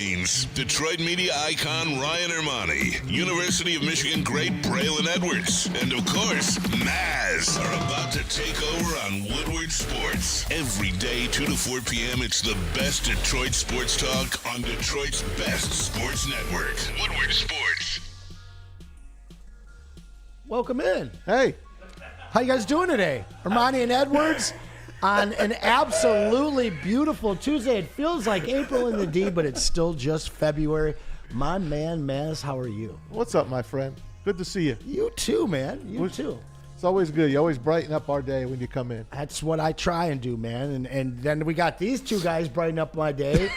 Detroit media icon Ryan Ermanni, University of Michigan great Braylon Edwards, and of course, Maz are about to take over on Woodward Sports. Every day, 2 to 4 p.m., it's the best Detroit sports talk on Detroit's best sports network, Woodward Sports. Welcome in. Hey. How you guys doing today? Ermanni and Edwards on an absolutely beautiful Tuesday. It feels like April in the D, but it's still just February. My man, Maz, how are you? What's up, my friend? Good to see you. You too, man. You too. It's always good. You always brighten up our day when you come in. That's what I try and do, man. And then we got these two guys brighten up my day.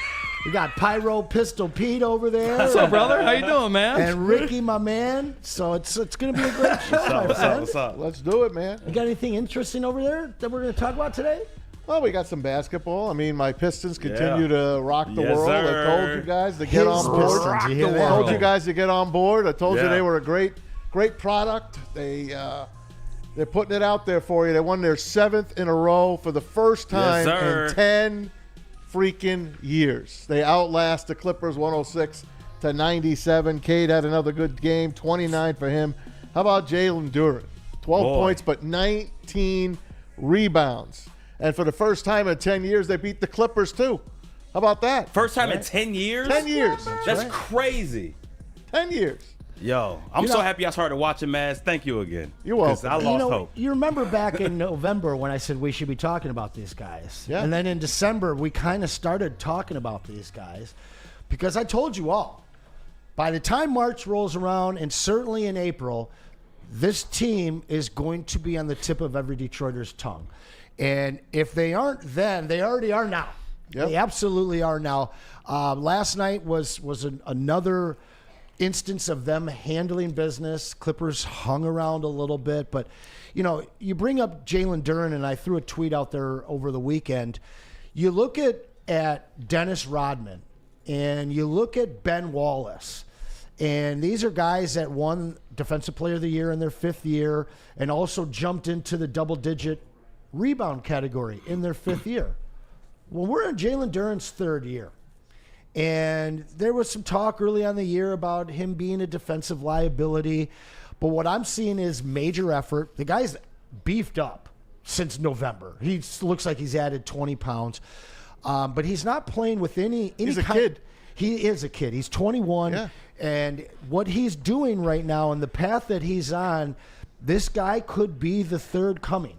We got Pyro Pistol Pete over there. What's up, brother? How you doing, man? And Ricky, my man. So it's going to be a great show, my friend. What's up? Let's do it, man. You got anything interesting over there that we're going to talk about today? Well, we got some basketball. I mean, my Pistons continue to rock the world. Sir. I told you guys to get on board. Pistons, you hear that? I told you guys to get on board. I told you Yeah. they were a great product. They're putting it out there for you. They won their 7th in a row for the first time in 10 freaking years. They outlast the Clippers 106-97. Cade had another good game, 29 for him. How about Jalen Duren? 12 points, but 19 rebounds. And for the first time in 10 years, they beat the Clippers too. How about that? First time in 10 years? 10 years. That's crazy. 10 years. Yo, I'm so happy I started watching Maz. Thank you again. You're welcome. 'Cause I lost hope. You remember back in November when I said we should be talking about these guys. Yeah. And then in December, we kind of started talking about these guys because I told you all, by the time March rolls around and certainly in April, this team is going to be on the tip of every Detroiter's tongue. And if they aren't then, they already are now. Yep. They absolutely are now. Last night was another instance of them handling business. Clippers hung around a little bit, but you bring up Jalen Duren, and I threw a tweet out there over the weekend. You look at Dennis Rodman, and you look at Ben Wallace, and these are guys that won Defensive Player of the Year in their 5th year, and also jumped into the double-digit rebound category in their 5th year. Well, we're in Jalen Duren's 3rd year. And there was some talk early on in the year about him being a defensive liability. But what I'm seeing is major effort. The guy's beefed up since November. He looks like he's added 20 pounds. But he's not playing with any He's a kind. kid. He is a kid. He's 21. Yeah. And what he's doing right now and the path that he's on, this guy could be the 3rd coming.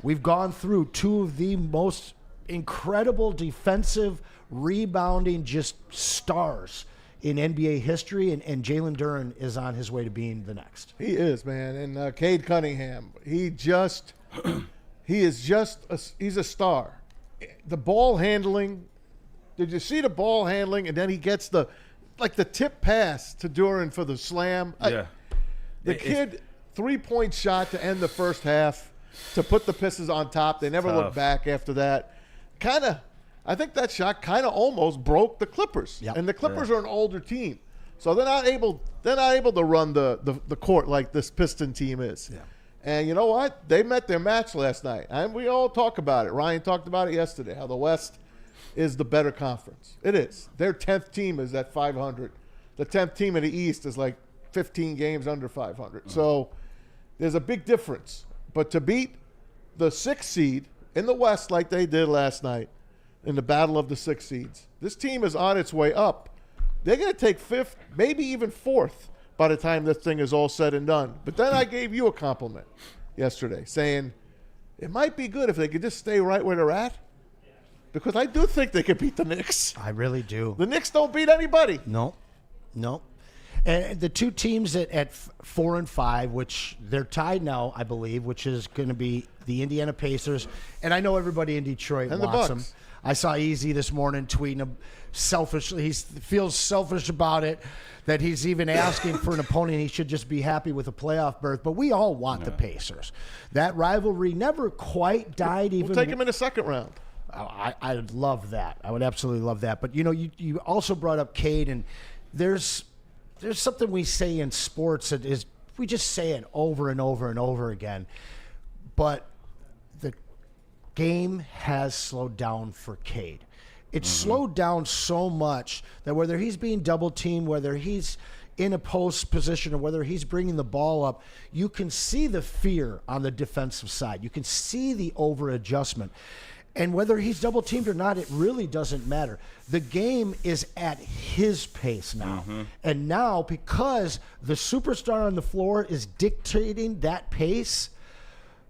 We've gone through 2 of the most incredible defensive rebounding just stars in NBA history, and Jalen Duren is on his way to being the next. He is, man. And Cade Cunningham, he's a star. The ball handling, did you see the ball handling? And then he gets the tip pass to Duren for the slam. Yeah. The kid, 3-point shot to end the first half to put the Pistons on top. They never looked back after that. I think that shot kind of almost broke the Clippers. Yep. And the Clippers are an older team. So they're not able to run the court like this Piston team is. Yeah. And you know what? They met their match last night. And we all talk about it. Ryan talked about it yesterday, how the West is the better conference. It is. Their 10th team is at 500. The 10th team in the East is like 15 games under 500. Mm-hmm. So there's a big difference. But to beat the 6th seed in the West like they did last night in the battle of the 6 seeds, this team is on its way up. They're going to take 5th, maybe even 4th by the time this thing is all said and done. But then I gave you a compliment yesterday saying it might be good if they could just stay right where they're at, because I do think they could beat the Knicks. I really do. The Knicks don't beat anybody. No. And the 2 teams at 4 and 5, which they're tied now, I believe, which is going to be the Indiana Pacers. And I know everybody in Detroit And the wants Bucks. them. I saw Easy this morning tweeting him selfishly. He feels selfish about it, that he's even asking for an opponent. He should just be happy with a playoff berth. But we all want the Pacers. That rivalry never quite died. We'll take them in the 2nd round. I'd love that. I would absolutely love that. But, you also brought up Cade, and there's something we say in sports that is, we just say it over and over and over again. But the game has slowed down for Cade. It's slowed down so much that whether he's being double teamed, whether he's in a post position, or whether he's bringing the ball up, you can see the fear on the defensive side. You can see the over adjustment. And whether he's double teamed or not, it really doesn't matter. The game is at his pace now. And now, because the superstar on the floor is dictating that pace,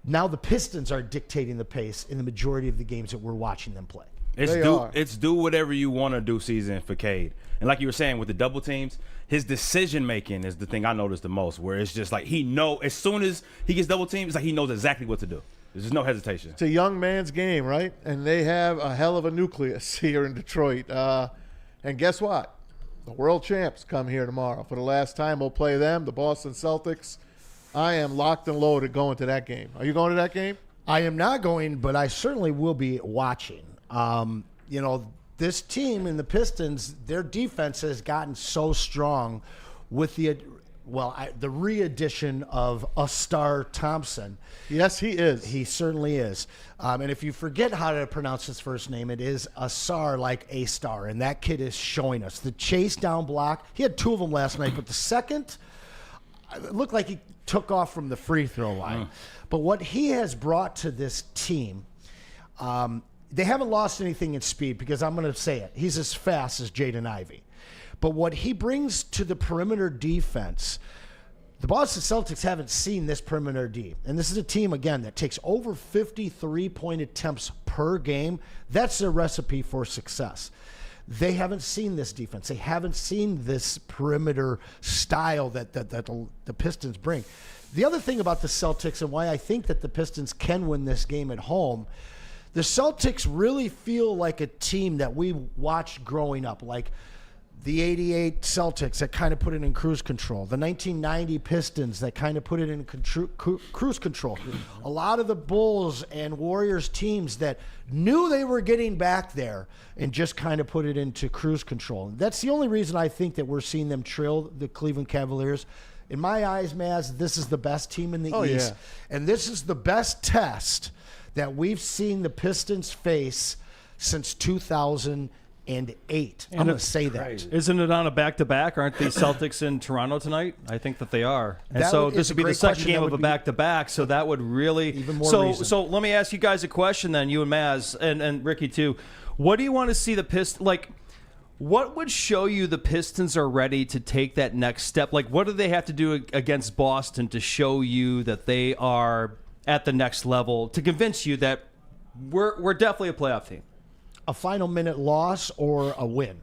now the Pistons are dictating the pace in the majority of the games that we're watching them play. It's do whatever you want to do season for Cade. And like you were saying with the double teams, his decision making is the thing I noticed the most, where it's just like as soon as he gets double teamed, it's like he knows exactly what to do. There's no hesitation. It's a young man's game, right? And they have a hell of a nucleus here in Detroit. And guess what? The world champs come here tomorrow. For the last time, we'll play them, the Boston Celtics. I am locked and loaded going to that game. Are you going to that game? I am not going, but I certainly will be watching. This team in the Pistons, their defense has gotten so strong with the re-addition of Astar Thompson. Yes, he is. He certainly is. And if you forget how to pronounce his first name, it is Asar, like a star. And that kid is showing us. The chase down block, he had 2 of them last night, but the second, it looked like he took off from the free throw line. But what he has brought to this team, they haven't lost anything in speed, because I'm going to say it. He's as fast as Jaden Ivey. But what he brings to the perimeter defense, the Boston Celtics haven't seen this perimeter D. And this is a team, again, that takes over 53-point attempts per game. That's their recipe for success. They haven't seen this defense. They haven't seen this perimeter style that the Pistons bring. The other thing about the Celtics, and why I think that the Pistons can win this game at home, the Celtics really feel like a team that we watched growing up, like the 88 Celtics that kind of put it in cruise control, the 1990 Pistons that kind of put it in cruise control, a lot of the Bulls and Warriors teams that knew they were getting back there and just kind of put it into cruise control. That's the only reason I think that we're seeing them trail the Cleveland Cavaliers. In my eyes, Maz, this is the best team in the East, and this is the best test that we've seen the Pistons face since 2008. I'm going to say that. Isn't it on a back-to-back? Aren't the Celtics in Toronto tonight? I think that they are. And so this would be the second game of a back-to-back, so that would really... Even more reason. So let me ask you guys a question then, you and Maz, and Ricky too. What do you want to see the Pistons... What would show you the Pistons are ready to take that next step? What do they have to do against Boston to show you that they are at the next level, to convince you that we're definitely a playoff team? A final minute loss or a win.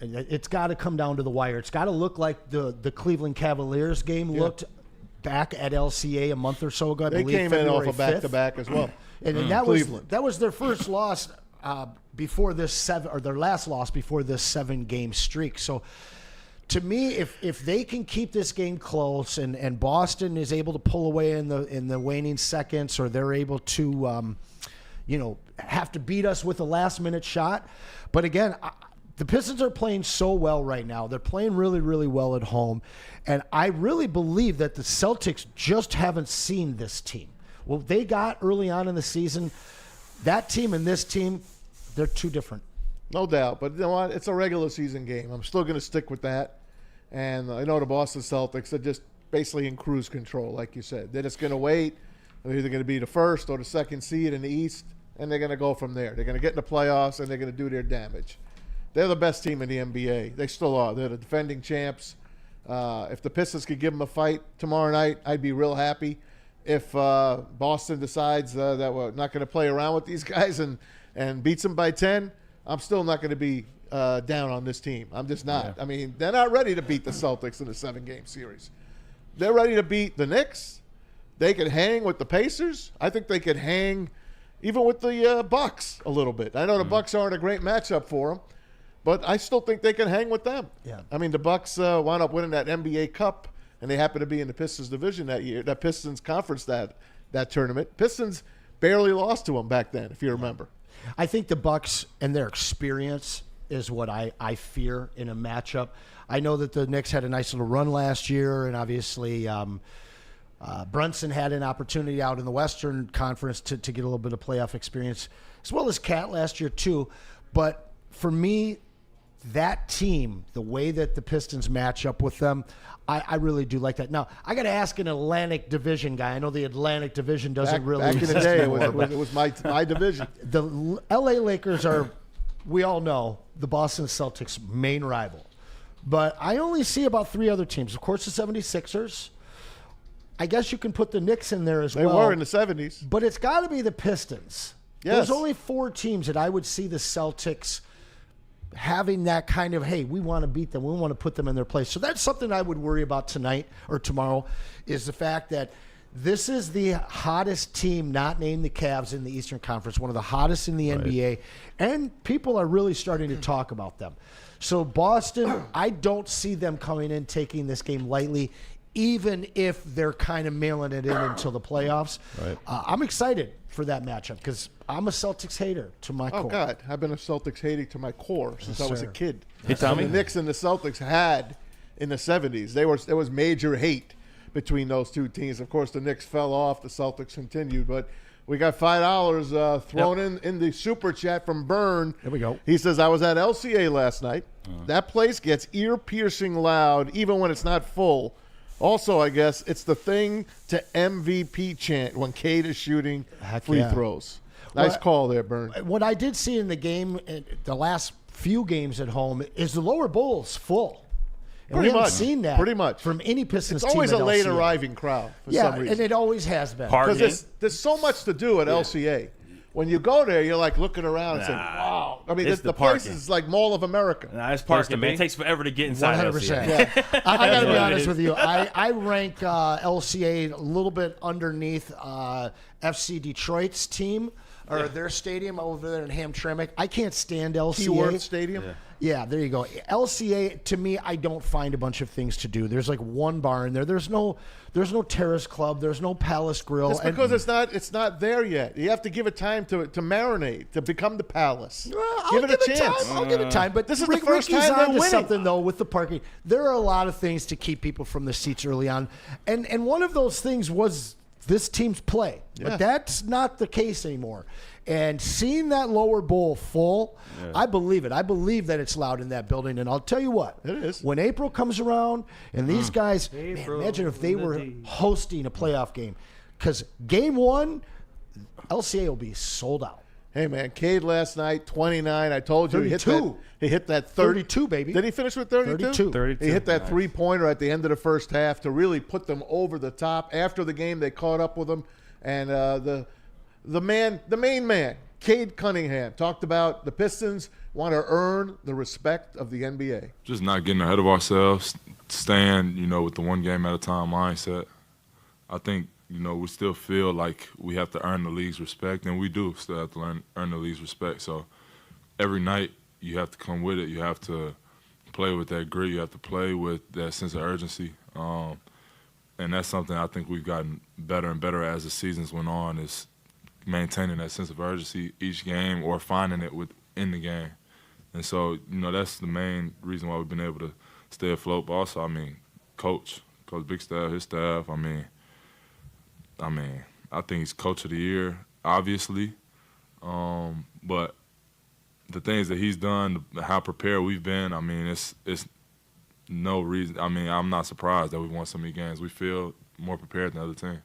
It's got to come down to the wire. It's got to look like the Cleveland Cavaliers game looked back at LCA a month or so ago. They came in off a back-to-back as well. And that was their first loss before this their last loss before this 7-game streak. So to me, if they can keep this game close and Boston is able to pull away in the waning seconds, or they're able to have to beat us with a last-minute shot. But again, the Pistons are playing so well right now. They're playing really, really well at home. And I really believe that the Celtics just haven't seen this team. Well, they got early on in the season, that team and this team, they're too different. No doubt. But you know what? It's a regular season game. I'm still going to stick with that. And I know the Boston Celtics are just basically in cruise control, like you said. They're just going to wait. They're either going to be the first or the second seed in the East, and they're going to go from there. They're going to get in the playoffs, and they're going to do their damage. They're the best team in the NBA. They still are. They're the defending champs. If the Pistons could give them a fight tomorrow night, I'd be real happy. If Boston decides that we're not going to play around with these guys and beats them by 10, I'm still not going to be down on this team. I'm just not. Yeah. I mean, they're not ready to beat the Celtics in a 7-game series. They're ready to beat the Knicks. They could hang with the Pacers. I think they could hang even with the Bucks a little bit. I know the Bucks aren't a great matchup for them, but I still think they can hang with them. Yeah. I mean, the Bucks wound up winning that NBA Cup, and they happened to be in the Pistons division that year, that Pistons conference that tournament. Pistons barely lost to them back then, if you remember. I think the Bucks and their experience is what I fear in a matchup. I know that the Knicks had a nice little run last year, and obviously Brunson had an opportunity out in the Western Conference to get a little bit of playoff experience, as well as Cat last year too. But for me, that team, the way that the Pistons match up with them, I really do like that. Now, I got to ask an Atlantic Division guy. I know the Atlantic Division doesn't really back in the exist day, anymore, it was my division. the L.A. Lakers are, we all know, the Boston Celtics' main rival. But I only see about 3 other teams. Of course, the 76ers. I guess you can put the Knicks in there as They well. were in the 70s. But it's got to be the Pistons. Yes. There's only 4 teams that I would see the Celtics having that kind of, hey, we want to beat them. We want to put them in their place. So that's something I would worry about tonight or tomorrow, is the fact that this is the hottest team, not named the Cavs, in the Eastern Conference, one of the hottest in the NBA, and people are really starting to talk about them. So Boston, I don't see them coming in taking this game lightly, even if they're kind of mailing it in until the playoffs. Right. I'm excited for that matchup because I'm a Celtics hater to my core. Oh, God. I've been a Celtics hater to my core since I was a sir. kid. Hey, Tommy? The Knicks and the Celtics had in the 70s. There was major hate between those two teams. Of course, the Knicks fell off. The Celtics continued. But we got $5 thrown in the super chat from Byrne. There we go. He says, I was at LCA last night. That place gets ear-piercing loud even when it's not full. Also, I guess it's the thing to MVP chant when Cade is shooting free throws. Nice Well, call there, Byrne. What I did see in the game, the last few games at home, is the lower bowl's full. And we Pretty haven't much. seen that Pretty much. from any Pistons It's team always at a late LCA. arriving crowd for Yeah, some reason. and it always has been. Because there's so much to do at LCA. When you go there, you're like looking around and saying, wow. I mean, it's the the place parking. is like Mall of America. Nah, it's parking, man. It takes forever to get inside. 100%. LCA. I got to be what it honest is. with you. I rank LCA a little bit underneath FC Detroit's team or their stadium over there in Hamtramck. I can't stand LCA. Keyword Stadium. Yeah, there you go. LCA, to me, I don't find a bunch of things to do. There's like one bar in there. There's no Terrace Club. There's no Palace Grill. That's because it's not there yet. You have to give it time to marinate, to become the Palace. I'll give it a chance. I'll give it time. But This is the first Ricky's time they're onto winning. something, though, with the parking. There are a lot of things to keep people from the seats early on. And one of those things was this team's play. Yeah. But that's not the case anymore. And seeing that lower bowl full, I believe it. I believe that it's loud in that building. And I'll tell you what. It is. When April comes around and these guys, man, imagine if they were hosting a playoff game. Because game 1, LCA will be sold out. Hey, man, Cade last night, 29. I told you 32. he hit that 32, baby. Did he finish with 32? 32. He hit that Nice. three-pointer at the end of the first half to really put them over the top. After the game, they caught up with him. And the main man, Cade Cunningham, talked about the Pistons want to earn the respect of the NBA. Just not getting ahead of ourselves, staying, with the one game at a time mindset. I think, we still feel like we have to earn the league's respect, and we do still have to earn the league's respect. So every night you have to come with it. You have to play with that grit. You have to play with that sense of urgency. And that's something I think we've gotten better and better as the seasons went on, is maintaining that sense of urgency each game or finding it within the game. And so, that's the main reason why we've been able to stay afloat. But also, Coach Big Staff, his staff, I think he's Coach of the Year, obviously. But the things that he's done, how prepared we've been, it's no reason. I'm not surprised that we won so many games. We feel more prepared than other teams.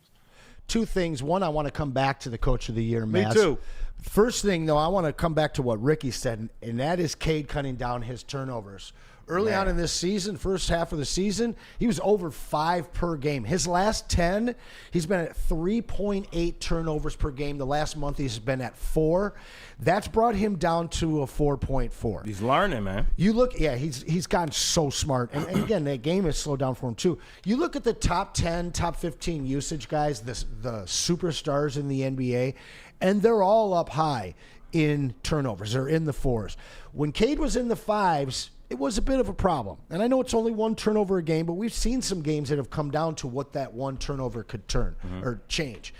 2 things. One, I want to come back to the Coach of the Year, Me Maz. too. First thing, though, I want to come back to what Ricky said, and that is Cade cutting down his turnovers. Early on in this season, first half of the season, he was over 5 per game. His last 10, he's been at 3.8 turnovers per game. The last month, he's been at 4. That's brought him down to a 4.4. He's learning, man. You look, he's gotten so smart. And again, that game has slowed down for him, too. You look at the top 10, top 15 usage guys, the superstars in the NBA, and they're all up high in turnovers. They're in the 4s. When Cade was in the 5s, it was a bit of a problem. And I know it's only 1 turnover a game, but we've seen some games that have come down to what that 1 turnover could turn or change.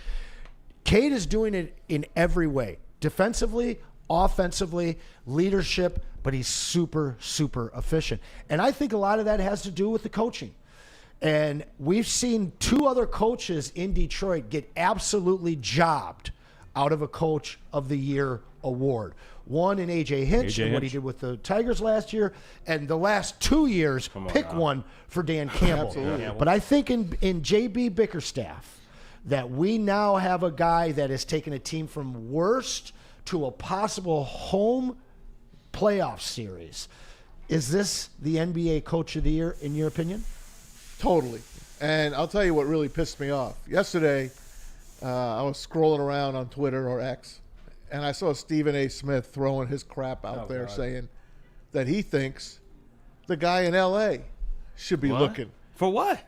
Cade is doing it in every way. Defensively, offensively, leadership, but he's super, super efficient. And I think a lot of that has to do with the coaching. And we've seen 2 other coaches in Detroit get absolutely jobbed out of a Coach of the Year award. One in A.J. Hinch, and what he did with the Tigers last year, and the last 2 years, pick one for Dan Campbell. Absolutely. But I think in J.B. Bickerstaff that we now have a guy that has taken a team from worst to a possible home playoff series. Is this the NBA Coach of the Year, in your opinion? Totally. And I'll tell you what really pissed me off. Yesterday, I was scrolling around on Twitter or X, and I saw Stephen A. Smith throwing his crap out there saying that he thinks the guy in L.A. should be looking. For what?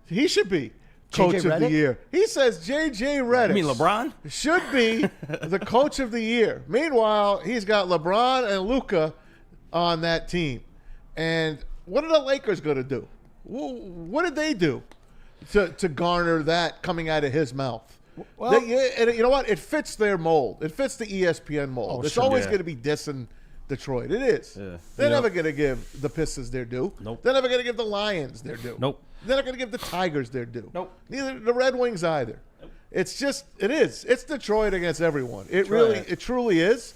He should be Coach of the Year. He says J.J. Redick. You mean LeBron? Should be the Coach of the Year. Meanwhile, he's got LeBron and Luka on that team. And what are the Lakers going to do? What did they do to garner that coming out of his mouth? Well, and you know what? It fits their mold. It fits the ESPN mold. It's always going to be dissing Detroit. It is. Yeah. They're never going to give the Pistons their due. Nope. They're never going to give the Lions their due. Nope. They're not going to give the Tigers their due. Nope. Neither the Red Wings either. Nope. It's just, it is. It's Detroit against everyone. It truly is.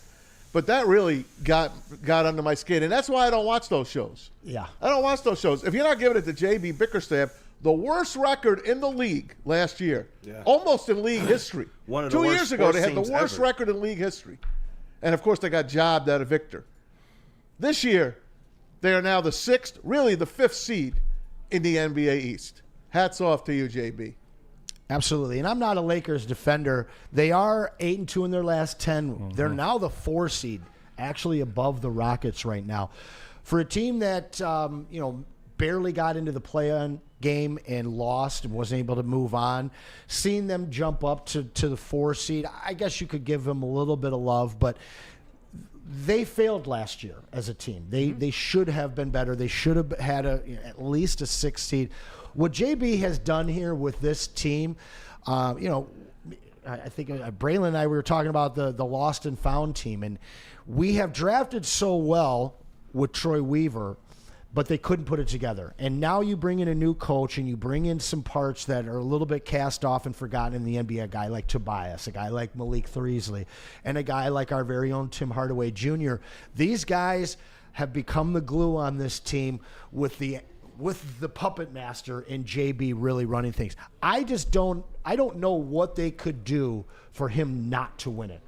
But that really got under my skin. And that's why I don't watch those shows. Yeah. I don't watch those shows. If you're not giving it to J.B. Bickerstaff, the worst record in the league last year, almost in league history. One of the 2 worst years ago, they had the sports worst teams ever. record in league history. And, of course, they got jobbed out of Victor. This year, they are now the 6th, really the 5th seed in the NBA East. Hats off to you, JB. Absolutely. And I'm not a Lakers defender. They are 8-2 in their last 10. Mm-hmm. They're now the 4 seed, actually above the Rockets right now. For a team that, barely got into the play-in game and lost and wasn't able to move on, seeing them jump up to the 4 seed, I guess you could give them a little bit of love, but they failed last year as a team. They should have been better. They should have had at least a 6 seed. What JB has done here with this team, I think Braylon and I were talking about the lost and found team, and we have drafted so well with Troy Weaver, but they couldn't put it together. And now you bring in a new coach and you bring in some parts that are a little bit cast off and forgotten in the NBA, a guy like Tobias, a guy like Malik Threasley, and a guy like our very own Tim Hardaway Jr. These guys have become the glue on this team with the puppet master in JB really running things. I don't know what they could do for him not to win it.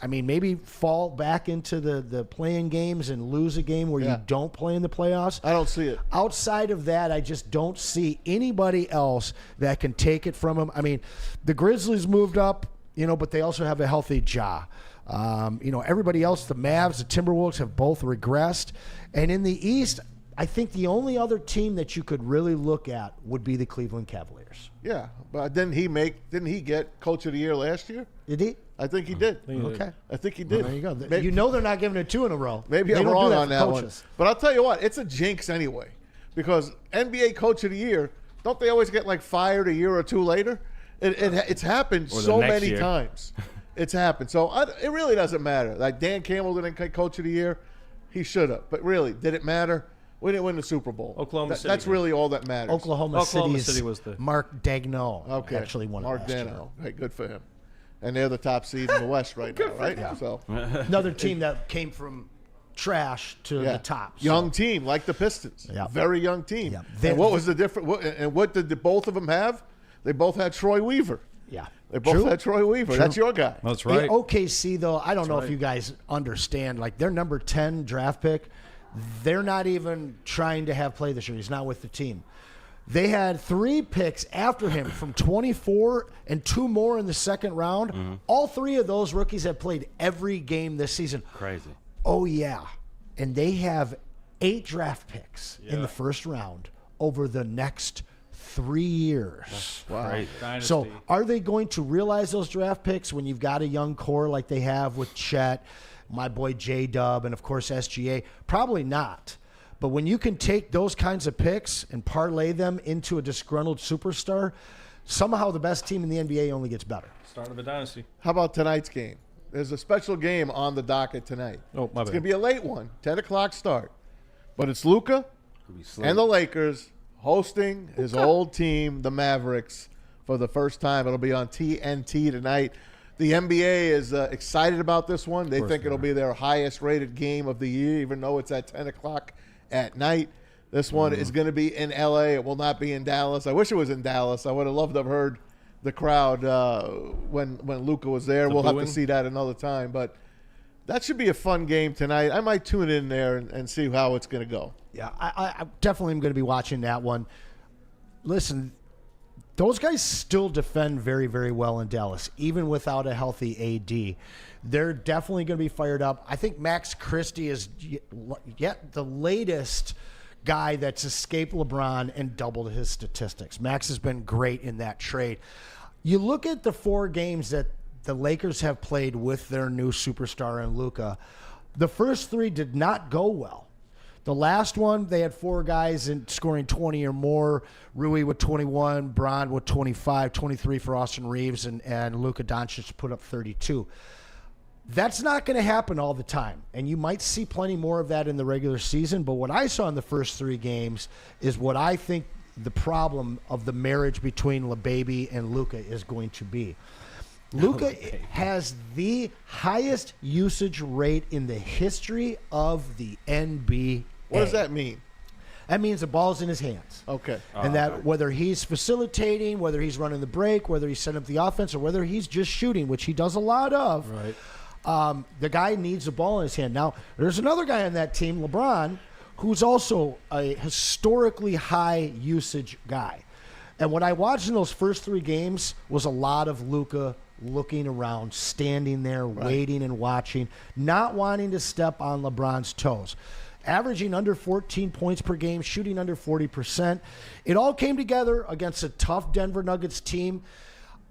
I mean, maybe fall back into the playing games and lose a game where you don't play in the playoffs. I don't see it. Outside of that, I just don't see anybody else that can take it from him. I mean, the Grizzlies moved up, but they also have a healthy Ja. Everybody else, the Mavs, the Timberwolves have both regressed. And in the East, I think the only other team that you could really look at would be the Cleveland Cavaliers. Yeah, but didn't he get Coach of the Year last year? Did he? I think he did. Okay. I think he did. Well, there you go. Maybe, they're not giving it 2 in a row. Maybe I'm wrong on that one. But I'll tell you what, it's a jinx anyway. Because NBA Coach of the Year, don't they always get fired a year or 2 later? It's happened so many times. It's happened. So it really doesn't matter. Like Dan Campbell didn't get Coach of the Year. He should have. But really, did it matter? We didn't win the Super Bowl. Oklahoma City. That's really all that matters. Oklahoma City City's was the Mark Daigneault actually won Mark it last year. Daigneault. Hey, good for him. And they're the top seed in the West right now, right? Yeah. So another team that came from trash to the top. So. Young team, like the Pistons. Yeah. Very young team. Yeah. And what was the difference? And what did both of them have? They both had Troy Weaver. Yeah. They both had Troy Weaver. That's your guy. That's right. The OKC, though, I don't know if you guys understand. Their number 10 draft pick, they're not even trying to have play this year. He's not with the team. They had 3 picks after him from 24 and 2 more in the second round. Mm-hmm. All 3 of those rookies have played every game this season. Crazy. Oh, yeah. And they have 8 draft picks in the first round over the next 3 years. Wow. So are they going to realize those draft picks when you've got a young core like they have with Chet, my boy J-Dub, and, of course, SGA? Probably not. But when you can take those kinds of picks and parlay them into a disgruntled superstar, somehow the best team in the NBA only gets better. Start of a dynasty. How about tonight's game? There's a special game on the docket tonight. Oh, my It's bad. going to be a late one, 10 o'clock start. But it's Luka and the Lakers hosting his old team, the Mavericks, for the first time. It'll be on TNT tonight. The NBA is excited about this one. They think it'll be their highest-rated game of the year, even though it's at 10 o'clock at night. This one is going to be in L.A. It will not be in Dallas. I wish it was in Dallas. I would have loved to have heard the crowd when Luka was there. We'll have to see that another time. But that should be a fun game tonight. I might tune in there and see how it's going to go. Yeah, I definitely am going to be watching that one. Listen, those guys still defend very, very well in Dallas, even without a healthy AD. They're definitely going to be fired up. I think Max Christie is yet the latest guy that's escaped LeBron and doubled his statistics. Max has been great in that trade. You look at the 4 games that the Lakers have played with their new superstar in Luka. The first 3 did not go well. The last one, they had 4 guys scoring 20 or more. Rui with 21, Bron with 25, 23 for Austin Reeves, and Luka Doncic put up 32. That's not going to happen all the time, and you might see plenty more of that in the regular season. But what I saw in the first 3 games is what I think the problem of the marriage between LeBaby and Luka is going to be. Luka has the highest usage rate in the history of the NBA. What does that mean? That means the ball's in his hands. Okay. And that whether he's facilitating, whether he's running the break, whether he's setting up the offense, or whether he's just shooting, which he does a lot of, the guy needs the ball in his hand. Now, there's another guy on that team, LeBron, who's also a historically high usage guy. And what I watched in those first 3 games was a lot of Luka looking around, standing there, waiting and watching, not wanting to step on LeBron's toes. Averaging under 14 points per game, shooting under 40%. It all came together against a tough Denver Nuggets team.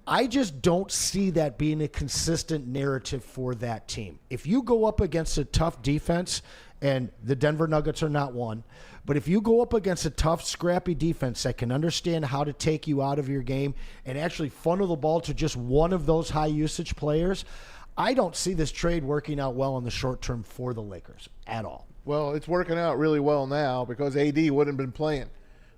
I just don't see that being a consistent narrative for that team. If you go up against a tough defense, and the Denver Nuggets are not one, but if you go up against a tough, scrappy defense that can understand how to take you out of your game and actually funnel the ball to just one of those high-usage players, I don't see this trade working out well in the short term for the Lakers at all. Well, it's working out really well now because AD wouldn't have been playing.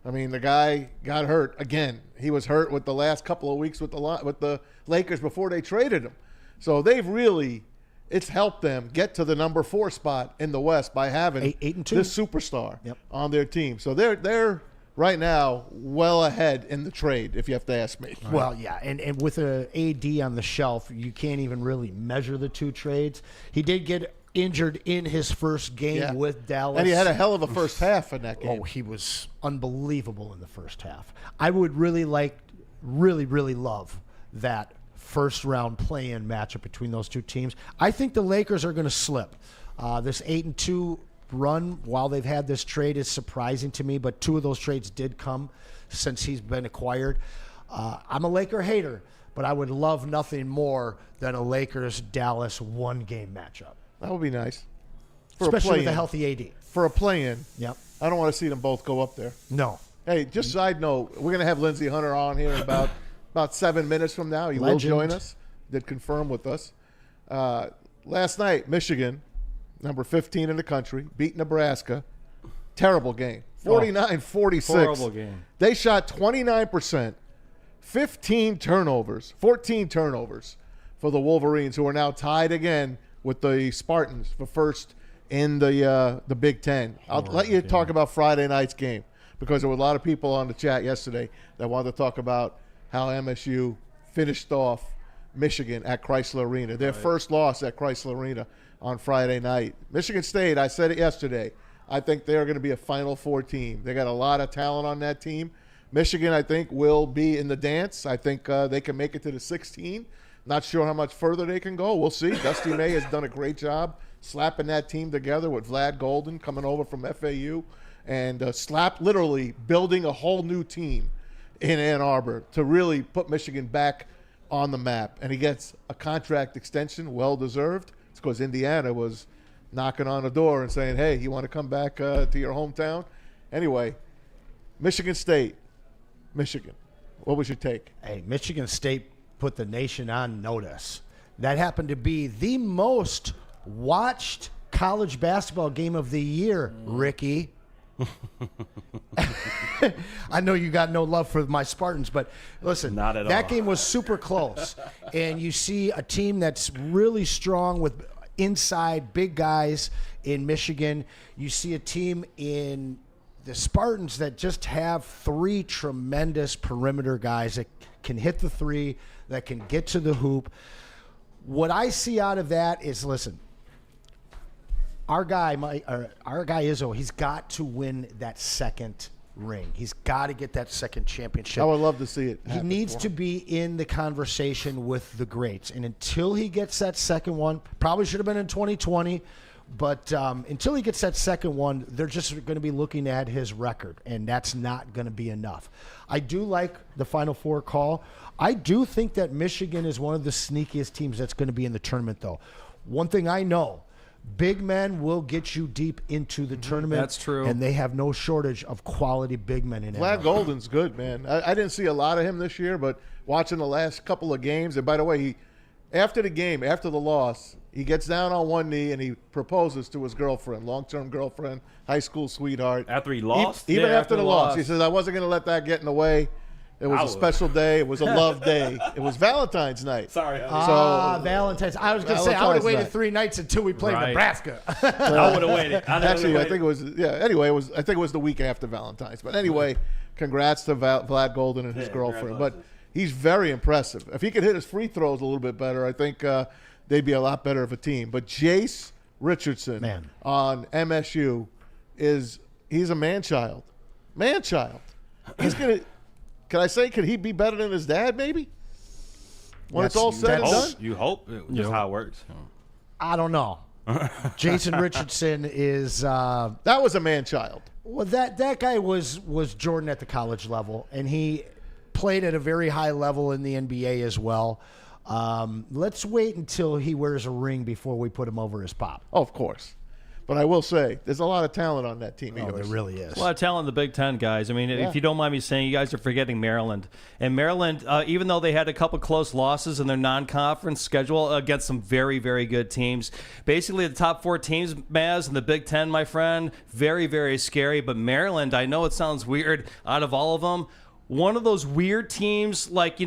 I mean, the guy got hurt again. He was hurt with the last couple of weeks with the Lakers before they traded him. So they've really – it's helped them get to the number 4 spot in the West by having 8-2. This superstar on their team. So they're right now well ahead in the trade, if you have to ask me. Well, yeah, and with a AD on the shelf, you can't even really measure the 2 trades. He did get injured in his first game with Dallas. And he had a hell of a first half in that game. Oh, he was unbelievable in the first half. I would really love that first-round play-in matchup between those 2 teams. I think the Lakers are going to slip. This 8-2 run, while they've had this trade, is surprising to me, but 2 of those trades did come since he's been acquired. I'm a Laker hater, but I would love nothing more than a Lakers-Dallas 1-game matchup. That would be nice. Especially with a healthy AD. For a play-in. Yep. I don't want to see them both go up there. No. Hey, just side note, we're going to have Lindsey Hunter on here in about 7 minutes from now. He will join us. Did confirm with us. Last night, Michigan, number 15 in the country, beat Nebraska. Terrible game. 49-46. Horrible game. They shot 29%, 14 turnovers for the Wolverines, who are now tied again with the Spartans for first in the Big Ten. I'll let you talk about Friday night's game because there were a lot of people on the chat yesterday that wanted to talk about how MSU finished off Michigan at Chrysler Arena. Their first loss at Chrysler Arena on Friday night. Michigan State, I said it yesterday, I think they're going to be a Final Four team. They got a lot of talent on that team. Michigan, I think, will be in the dance. I think they can make it to the 16. Not sure how much further they can go. We'll see. Dusty May has done a great job slapping that team together with Vlad Golden coming over from FAU and literally building a whole new team in Ann Arbor to really put Michigan back on the map. And he gets a contract extension, well-deserved. It's because Indiana was knocking on the door and saying, hey, you want to come back to your hometown? Anyway, Michigan State, Michigan. What was your take? Hey, Michigan State put the nation on notice. That happened to be the most watched college basketball game of the year, Ricky. I know you got no love for my Spartans, but listen, Not at that all. game was super close. And you see a team that's really strong with inside big guys in Michigan. You see a team in the Spartans that just have 3 tremendous perimeter guys that can hit the 3, that can get to the hoop. What I see out of that is, listen, our guy Izzo, he's got to win that second ring. He's got to get that second championship. I would love to see it. He happen needs for to him. be in the conversation with the greats. And until he gets that second one, probably should have been in 2020, but until he gets that second one, they're just going to be looking at his record, and that's not going to be enough. I do like the Final Four call. I do think that Michigan is one of the sneakiest teams that's going to be in the tournament, though. One thing I know, big men will get you deep into the tournament. That's true. And they have no shortage of quality big men in Vlad it. Golden's good, man. I didn't see a lot of him this year, but watching the last couple of games, and by the way, after the loss, he gets down on one knee and he proposes to his girlfriend, long-term girlfriend, high school sweetheart. After he lost? Even Yeah, after the loss. He says, I wasn't going to let that get in the way. It was I a would. special day. It was a love day. It was Valentine's night. Sorry. Valentine's. I was going to say, I would have Valentine's waited night. 3 nights until we played Right. Nebraska. I would have waited. Actually, I think it was Anyway, I think it was the week after Valentine's. But anyway, congrats to Vlad Golden and his girlfriend. But he's very impressive. If he could hit his free throws a little bit better, I think they'd be a lot better of a team. But Jace Richardson Man. on MSU he's a man-child. Man-child. He's gonna. Can I say? Could he be better than his dad? Maybe. When it's all said and done. You hope. Just how it works. I don't know. Jason Richardson is That was a man-child. well. That guy was Jordan at the college level, and he played at a very high level in the NBA as well. Let's wait until he wears a ring before we put him over his pop. Oh, of course. But I will say, there's a lot of talent on that team. of Oh, there yours. really is. A lot of talent in the Big Ten, guys. I mean, if you don't mind me saying, you guys are forgetting Maryland. And Maryland, even though they had a couple close losses in their non-conference schedule against some very, very good teams, basically the top 4 teams, Maz, in the Big Ten, my friend, very, very scary. But Maryland, I know it sounds weird, out of all of them, one of those weird teams, like,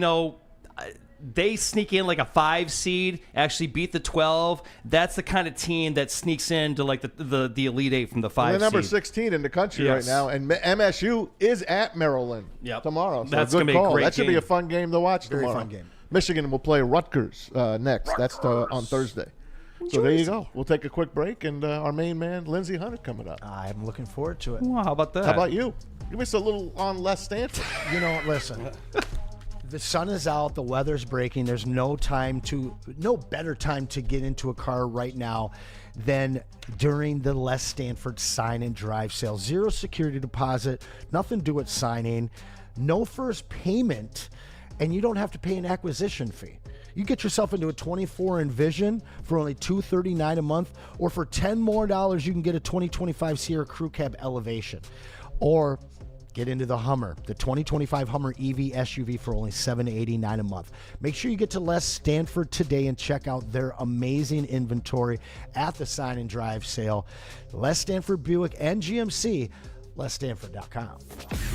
they sneak in like a 5 seed, actually beat the 12. That's the kind of team that sneaks into like the Elite 8 from the 5 They're number seed. 16 in the country Yes. right now, and MSU is at Maryland tomorrow. So That's good gonna be a call. great That should be game. a fun game to watch Very tomorrow. fun game. Michigan will play Rutgers next. That's on Thursday. So there you go. We'll take a quick break, and our main man, Lindsey Hunter, coming up. I'm looking forward to it. Wow, how about that? How about you? Give us a little on Les Stanford. Listen. The sun is out. The weather's breaking. There's no better time to get into a car right now than during the Les Stanford sign and drive sale. 0 security deposit, nothing to do with signing, no first payment, and you don't have to pay an acquisition fee. You get yourself into a 24 Envision for only $239 a month, or for $10 more, you can get a 2025 Sierra Crew Cab Elevation, or get into the Hummer, the 2025 Hummer EV SUV for only $789 a month. Make sure you get to Les Stanford today and check out their amazing inventory at the sign and drive sale. Les Stanford Buick and GMC, LesStanford.com.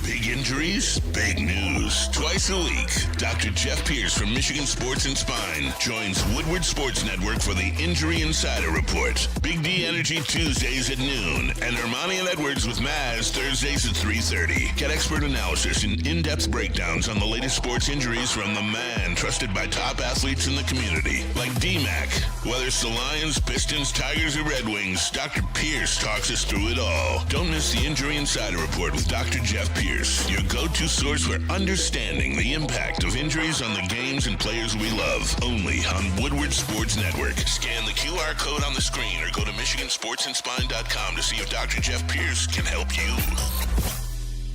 Big injuries, big news. Twice a week, Dr. Jeff Pierce from Michigan Sports and Spine joins Woodward Sports Network for the Injury Insider Report. Big D Energy Tuesdays at noon, and Ermanni and Edwards with Maz Thursdays at 3:30. Get expert analysis and in-depth breakdowns on the latest sports injuries from the man trusted by top athletes in the community, like D-Mac. Whether it's the Lions, Pistons, Tigers, or Red Wings, Dr. Pierce talks us through it all. Don't miss the Injury Insider Report with Dr. Jeff Pierce, your go-to source for understanding the impact of injuries on the games and players we love. Only on Woodward Sports Network. Scan the QR code on the screen or go to MichiganSportsandSpine.com to see if Dr. Jeff Pierce can help you.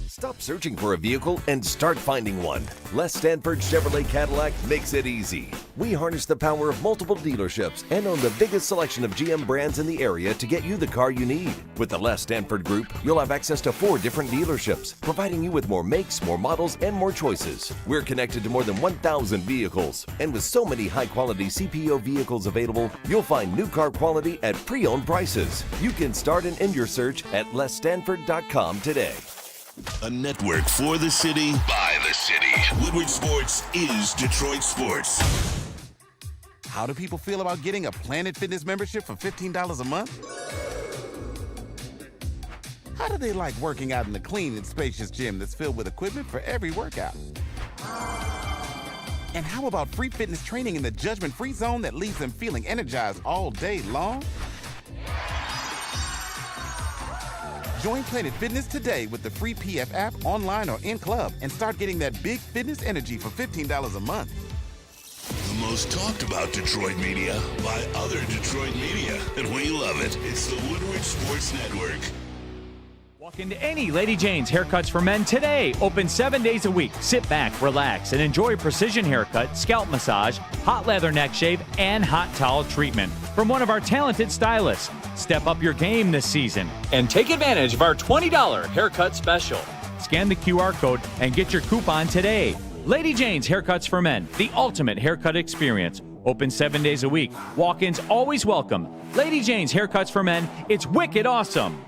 Stop searching for a vehicle and start finding one. Les Stanford Chevrolet Cadillac makes it easy. We harness the power of multiple dealerships and own the biggest selection of GM brands in the area to get you the car you need. With the Les Stanford Group, you'll have access to 4 different dealerships, providing you with more makes, more models, and more choices. We're connected to more than 1,000 vehicles, and with so many high-quality CPO vehicles available, you'll find new car quality at pre-owned prices. You can start and end your search at LesStanford.com today. A network for the city, by the city. Woodward Sports is Detroit Sports. How do people feel about getting a Planet Fitness membership for $15 a month? How do they like working out in a clean and spacious gym that's filled with equipment for every workout? And how about free fitness training in the judgment-free zone that leaves them feeling energized all day long? Join Planet Fitness today with the free PF app, online or in club, and start getting that big fitness energy for $15 a month. The most talked about Detroit media by other Detroit media, and we love it. It's the Woodward Sports Network. Walk into any Lady Jane's Haircuts for Men today. Open 7 days a week. Sit back, relax, and enjoy precision haircut, scalp massage, hot leather neck shave, and hot towel treatment from one of our talented stylists. Step up your game this season and take advantage of our $20 haircut special. Scan the QR code and get your coupon today. Lady Jane's Haircuts for Men, the ultimate haircut experience. Open 7 days a week. Walk-ins always welcome. Lady Jane's Haircuts for Men. It's wicked awesome.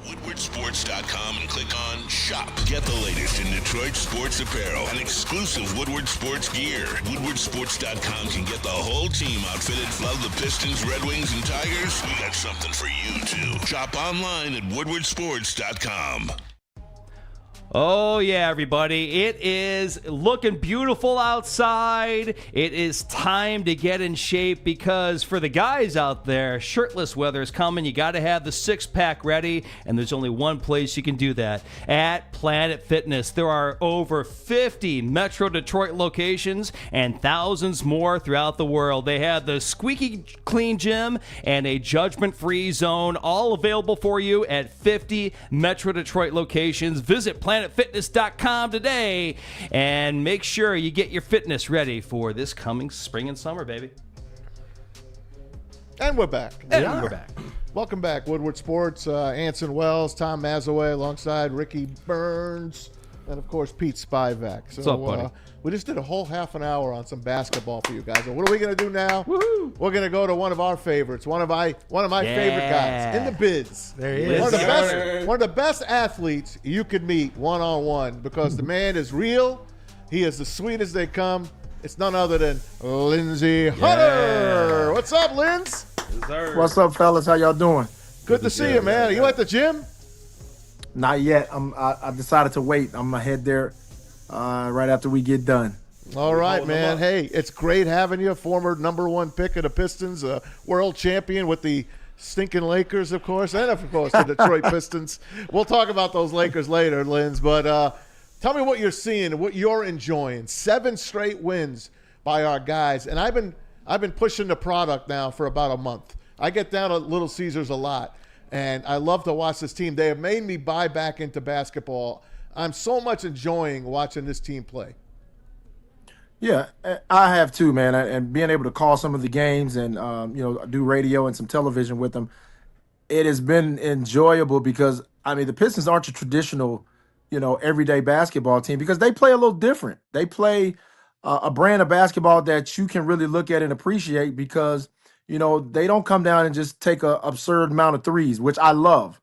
WoodwardSports.com and click on Shop. Get the latest in Detroit sports apparel and exclusive Woodward Sports gear. WoodwardSports.com can get the whole team outfitted. Love the Pistons, Red Wings, and Tigers? We got something for you, too. Shop online at WoodwardSports.com. Oh, yeah, everybody. It is looking beautiful outside. It is time to get in shape because for the guys out there, shirtless weather is coming. You got to have the six-pack ready, and there's only one place you can do that, at Planet Fitness. There are over 50 Metro Detroit locations and thousands more throughout the world. They have the squeaky clean gym and a judgment-free zone, all available for you at 50 Metro Detroit locations. Visit planetfitness.com today and make sure you get your fitness ready for this coming spring and summer, baby. And we're back. We're back. Welcome back, Woodward Sports. Anson Wells, Tom Mazaway, alongside Ricky Burns, and of course Pete Spivak. So What's up, buddy? We just did a whole half an hour on some basketball for you guys. And what are we going to do now? Woo-hoo. We're going to go to one of our favorites, one of my favorite guys in the biz. There he is. One of the best athletes you could meet one-on-one because the man is real. He is the sweetest they come. It's none other than Lindsey Hunter. What's up, Linz? What's up, fellas? How y'all doing? Good to see you, man. Are you at the gym? Not yet. I decided to wait. I'm gonna head there right after we get done. All right, man. Hey, it's great having you. Former #1 pick of the Pistons, a world champion with the stinking Lakers, of course, and of course the Detroit Pistons. We'll talk about those Lakers later, Linz. But tell me what you're seeing, what you're enjoying. 7 straight wins by our guys, and I've been pushing the product now for about a month. I get down to Little Caesars a lot, and I love to watch this team. They have made me buy back into basketball. I'm so much enjoying watching this team play. Yeah, I have too, man. And being able to call some of the games and do radio and some television with them, it has been enjoyable because the Pistons aren't your traditional, everyday basketball team because they play a little different. They play a brand of basketball that you can really look at and appreciate because they don't come down and just take an absurd amount of threes, which I love.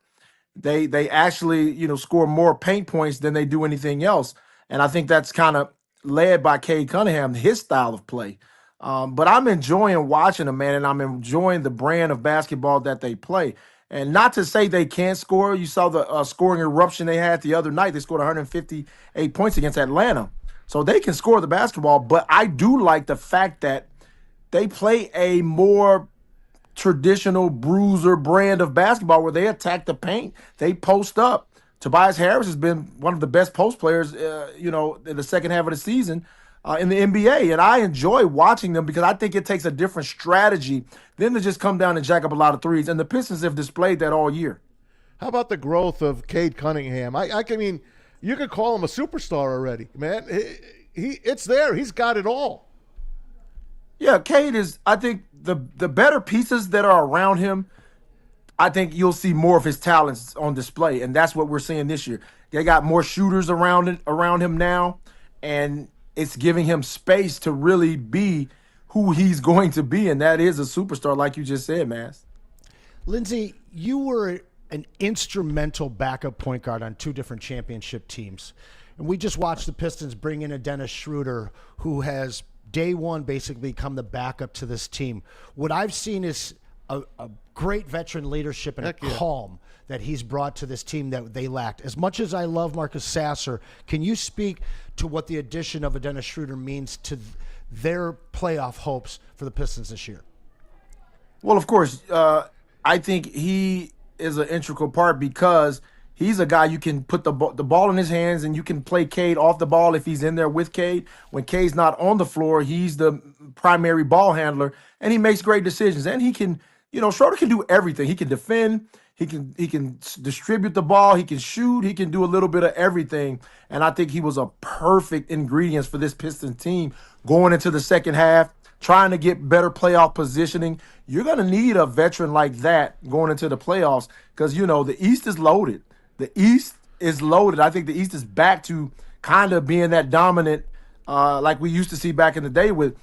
They actually, score more paint points than they do anything else. And I think that's kind of led by Cade Cunningham, his style of play. But I'm enjoying watching them, man, and I'm enjoying the brand of basketball that they play. And not to say they can't score. You saw the scoring eruption they had the other night. They scored 158 points against Atlanta. So they can score the basketball. But I do like the fact that they play a more traditional bruiser brand of basketball where they attack the paint. They post up. Tobias Harris has been one of the best post players, in the second half of the season in the NBA. And I enjoy watching them because I think it takes a different strategy than to just come down and jack up a lot of threes. And the Pistons have displayed that all year. How about the growth of Cade Cunningham? I mean, you could call him a superstar already, man. It's there. He's got it all. Yeah, Cade is, I think, the better pieces that are around him, I think you'll see more of his talents on display, and that's what we're seeing this year. They got more shooters around him now, and it's giving him space to really be who he's going to be, and that is a superstar, like you just said, Maz. Lindsey, you were an instrumental backup point guard on 2 different championship teams. And we just watched the Pistons bring in a Dennis Schroeder who has day one basically become the backup to this team. What I've seen is a great veteran leadership and calm that he's brought to this team that they lacked. As much as I love Marcus Sasser, can you speak to what the addition of a Dennis Schroeder means to their playoff hopes for the Pistons this year? Well, of course, I think he is an integral part because he's a guy you can put the ball in his hands and you can play Cade off the ball if he's in there with Cade. When Cade's not on the floor, he's the primary ball handler, and he makes great decisions. And he can, Schroeder can do everything. He can defend. He can distribute the ball. He can shoot. He can do a little bit of everything. And I think he was a perfect ingredient for this Pistons team going into the second half, trying to get better playoff positioning. You're going to need a veteran like that going into the playoffs because, the East is loaded. The East is loaded. I think the East is back to kind of being that dominant like we used to see back in the day with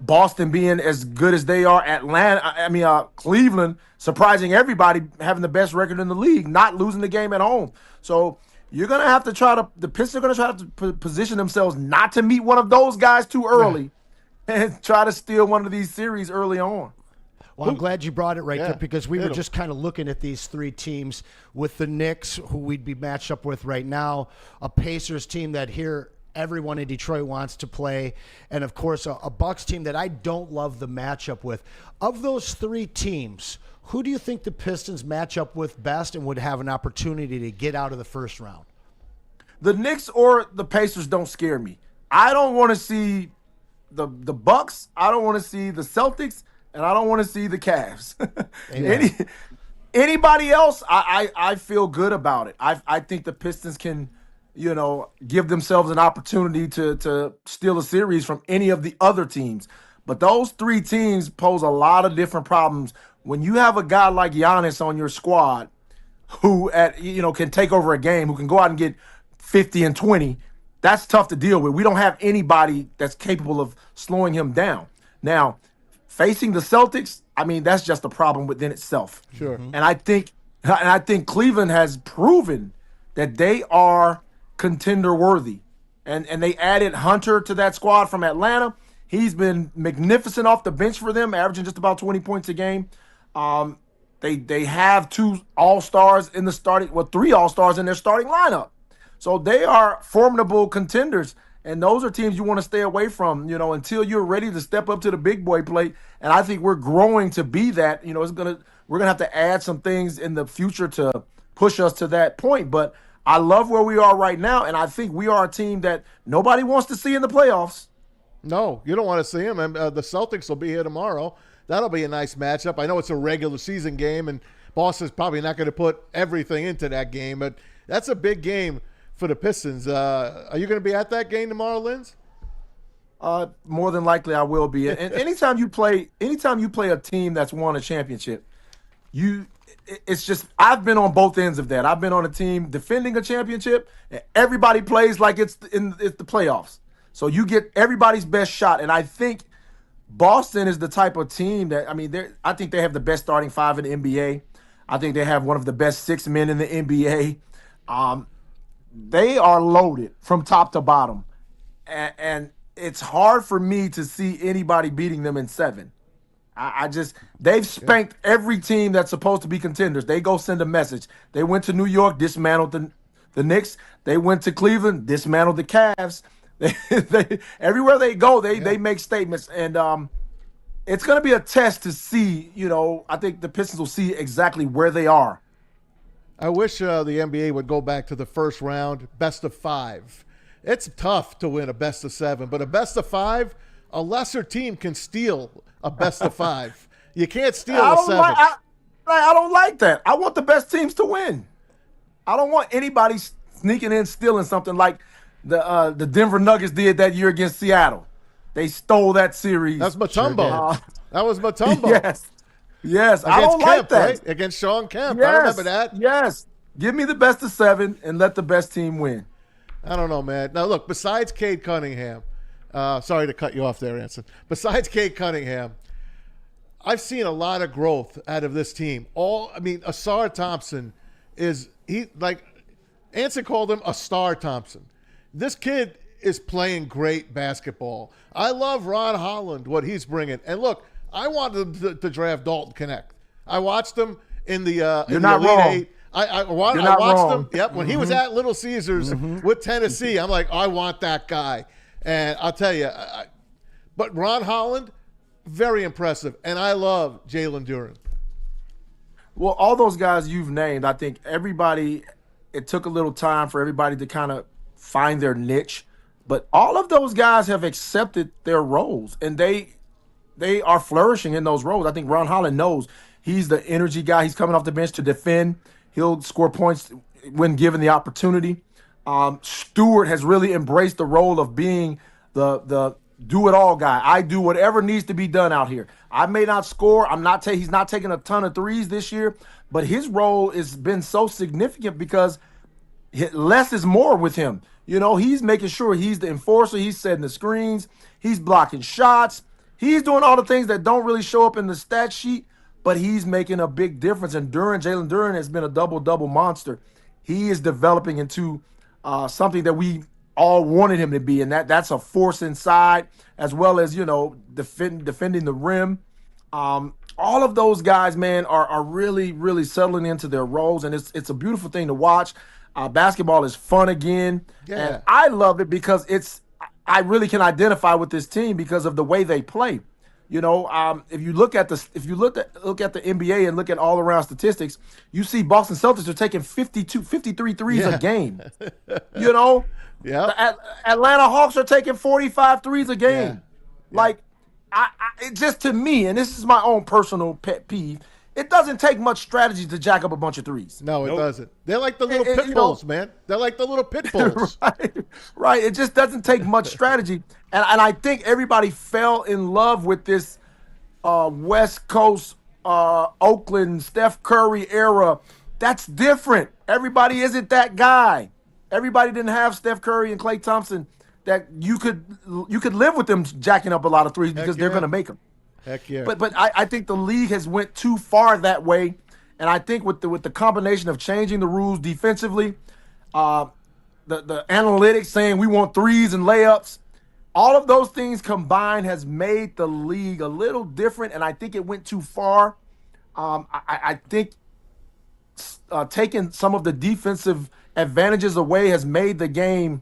Boston being as good as they are, Cleveland surprising everybody, having the best record in the league, not losing the game at home. So you're going to have to the Pistons are going to try to position themselves not to meet one of those guys too early and try to steal one of these series early on. Well, I'm glad you brought it right because we were just kind of looking at these 3 teams with the Knicks, who we'd be matched up with right now, a Pacers team that here everyone in Detroit wants to play, and of course a Bucks team that I don't love the matchup with. Of those 3 teams, who do you think the Pistons match up with best and would have an opportunity to get out of the first round? The Knicks or the Pacers don't scare me. I don't want to see the Bucks. I don't want to see the Celtics, and I don't want to see the Cavs. Anybody else, I feel good about it. I think the Pistons can, give themselves an opportunity to steal a series from any of the other teams. But those 3 teams pose a lot of different problems. When you have a guy like Giannis on your squad who can take over a game, who can go out and get 50 and 20, that's tough to deal with. We don't have anybody that's capable of slowing him down. Now, facing the Celtics, that's just a problem within itself. Sure. And I think Cleveland has proven that they are contender worthy. And they added Hunter to that squad from Atlanta. He's been magnificent off the bench for them, averaging just about 20 points a game. They have 2 all-stars in the starting, 3 all-stars in their starting lineup. So they are formidable contenders. And those are teams you want to stay away from, until you're ready to step up to the big boy plate. And I think we're growing to be that. We're gonna have to add some things in the future to push us to that point. But I love where we are right now, and I think we are a team that nobody wants to see in the playoffs. No, you don't want to see them. And the Celtics will be here tomorrow. That'll be a nice matchup. I know it's a regular season game, and Boston's probably not going to put everything into that game, but that's a big game for the Pistons. Are you going to be at that game tomorrow, Linz? More than likely I will be. And anytime you play a team that's won a championship, it's just, I've been on both ends of that. I've been on a team defending a championship, and everybody plays like it's the playoffs. So you get everybody's best shot. And I think Boston is the type of team that, I think they have the best starting 5 in the NBA. I think they have one of the best 6 men in the NBA. They are loaded from top to bottom. And it's hard for me to see anybody beating them in 7. They've spanked every team that's supposed to be contenders. They go send a message. They went to New York, dismantled the Knicks. They went to Cleveland, dismantled the Cavs. Everywhere they go, they make statements. And it's going to be a test to see, I think the Pistons will see exactly where they are. I wish the NBA would go back to the first round, best of 5. It's tough to win a best of 7, but a best of 5, a lesser team can steal a best of 5. You can't steal a 7. I don't like that. I want the best teams to win. I don't want anybody sneaking in, stealing something like the Denver Nuggets did that year against Seattle. They stole that series. That's Mutombo. That was Mutombo. Yes. I don't like that. Right? Against Sean Kemp. Yes. I remember that. Yes. Give me the best of 7 and let the best team win. I don't know, man. Now, look, besides Cade Cunningham, sorry to cut you off there, Anson. Besides Cade Cunningham, I've seen a lot of growth out of this team. Asar Thompson Anson called him a star Thompson. This kid is playing great basketball. I love Ron Holland, what he's bringing. And look, I wanted them to draft Dalton Connect. I watched him in the You're not Elite wrong. Eight. I watched wrong. him. Yep, when he was at Little Caesars with Tennessee, I'm like, I want that guy. And I'll tell you, but Ron Holland, very impressive. And I love Jalen Duren. Well, all those guys you've named, I think it took a little time for everybody to kind of find their niche. But all of those guys have accepted their roles, and they are flourishing in those roles. I think Ron Holland knows he's the energy guy. He's coming off the bench to defend. He'll score points when given the opportunity. Stewart has really embraced the role of being the do-it-all guy. I do whatever needs to be done out here. I may not score. He's not taking a ton of threes this year, but his role has been so significant because less is more with him. He's making sure he's the enforcer. He's setting the screens. He's blocking shots. He's doing all the things that don't really show up in the stat sheet, but he's making a big difference. And Jalen Duren has been a double-double monster. He is developing into something that we all wanted him to be, and that's a force inside as well as, defending the rim. All of those guys, man, are really, really settling into their roles, and it's a beautiful thing to watch. Basketball is fun again, and I love it because I really can identify with this team because of the way they play. If you look at the NBA and look at all around statistics, you see Boston Celtics are taking 53 threes a game. Yeah. The Atlanta Hawks are taking 45 threes a game. Yeah. It just, to me, and this is my own personal pet peeve, it doesn't take much strategy to jack up a bunch of threes. No, it doesn't. They're like the little pit bulls, man. They're like the little pit bulls. Right. It just doesn't take much strategy. And I think everybody fell in love with this West Coast, Oakland, Steph Curry era. That's different. Everybody isn't that guy. Everybody didn't have Steph Curry and Klay Thompson that you could live with them jacking up a lot of threes because they're going to make them. Heck yeah. But I think the league has went too far that way, and I think with the combination of changing the rules defensively, the analytics saying we want threes and layups, all of those things combined has made the league a little different, and I think it went too far. I think taking some of the defensive advantages away has made the game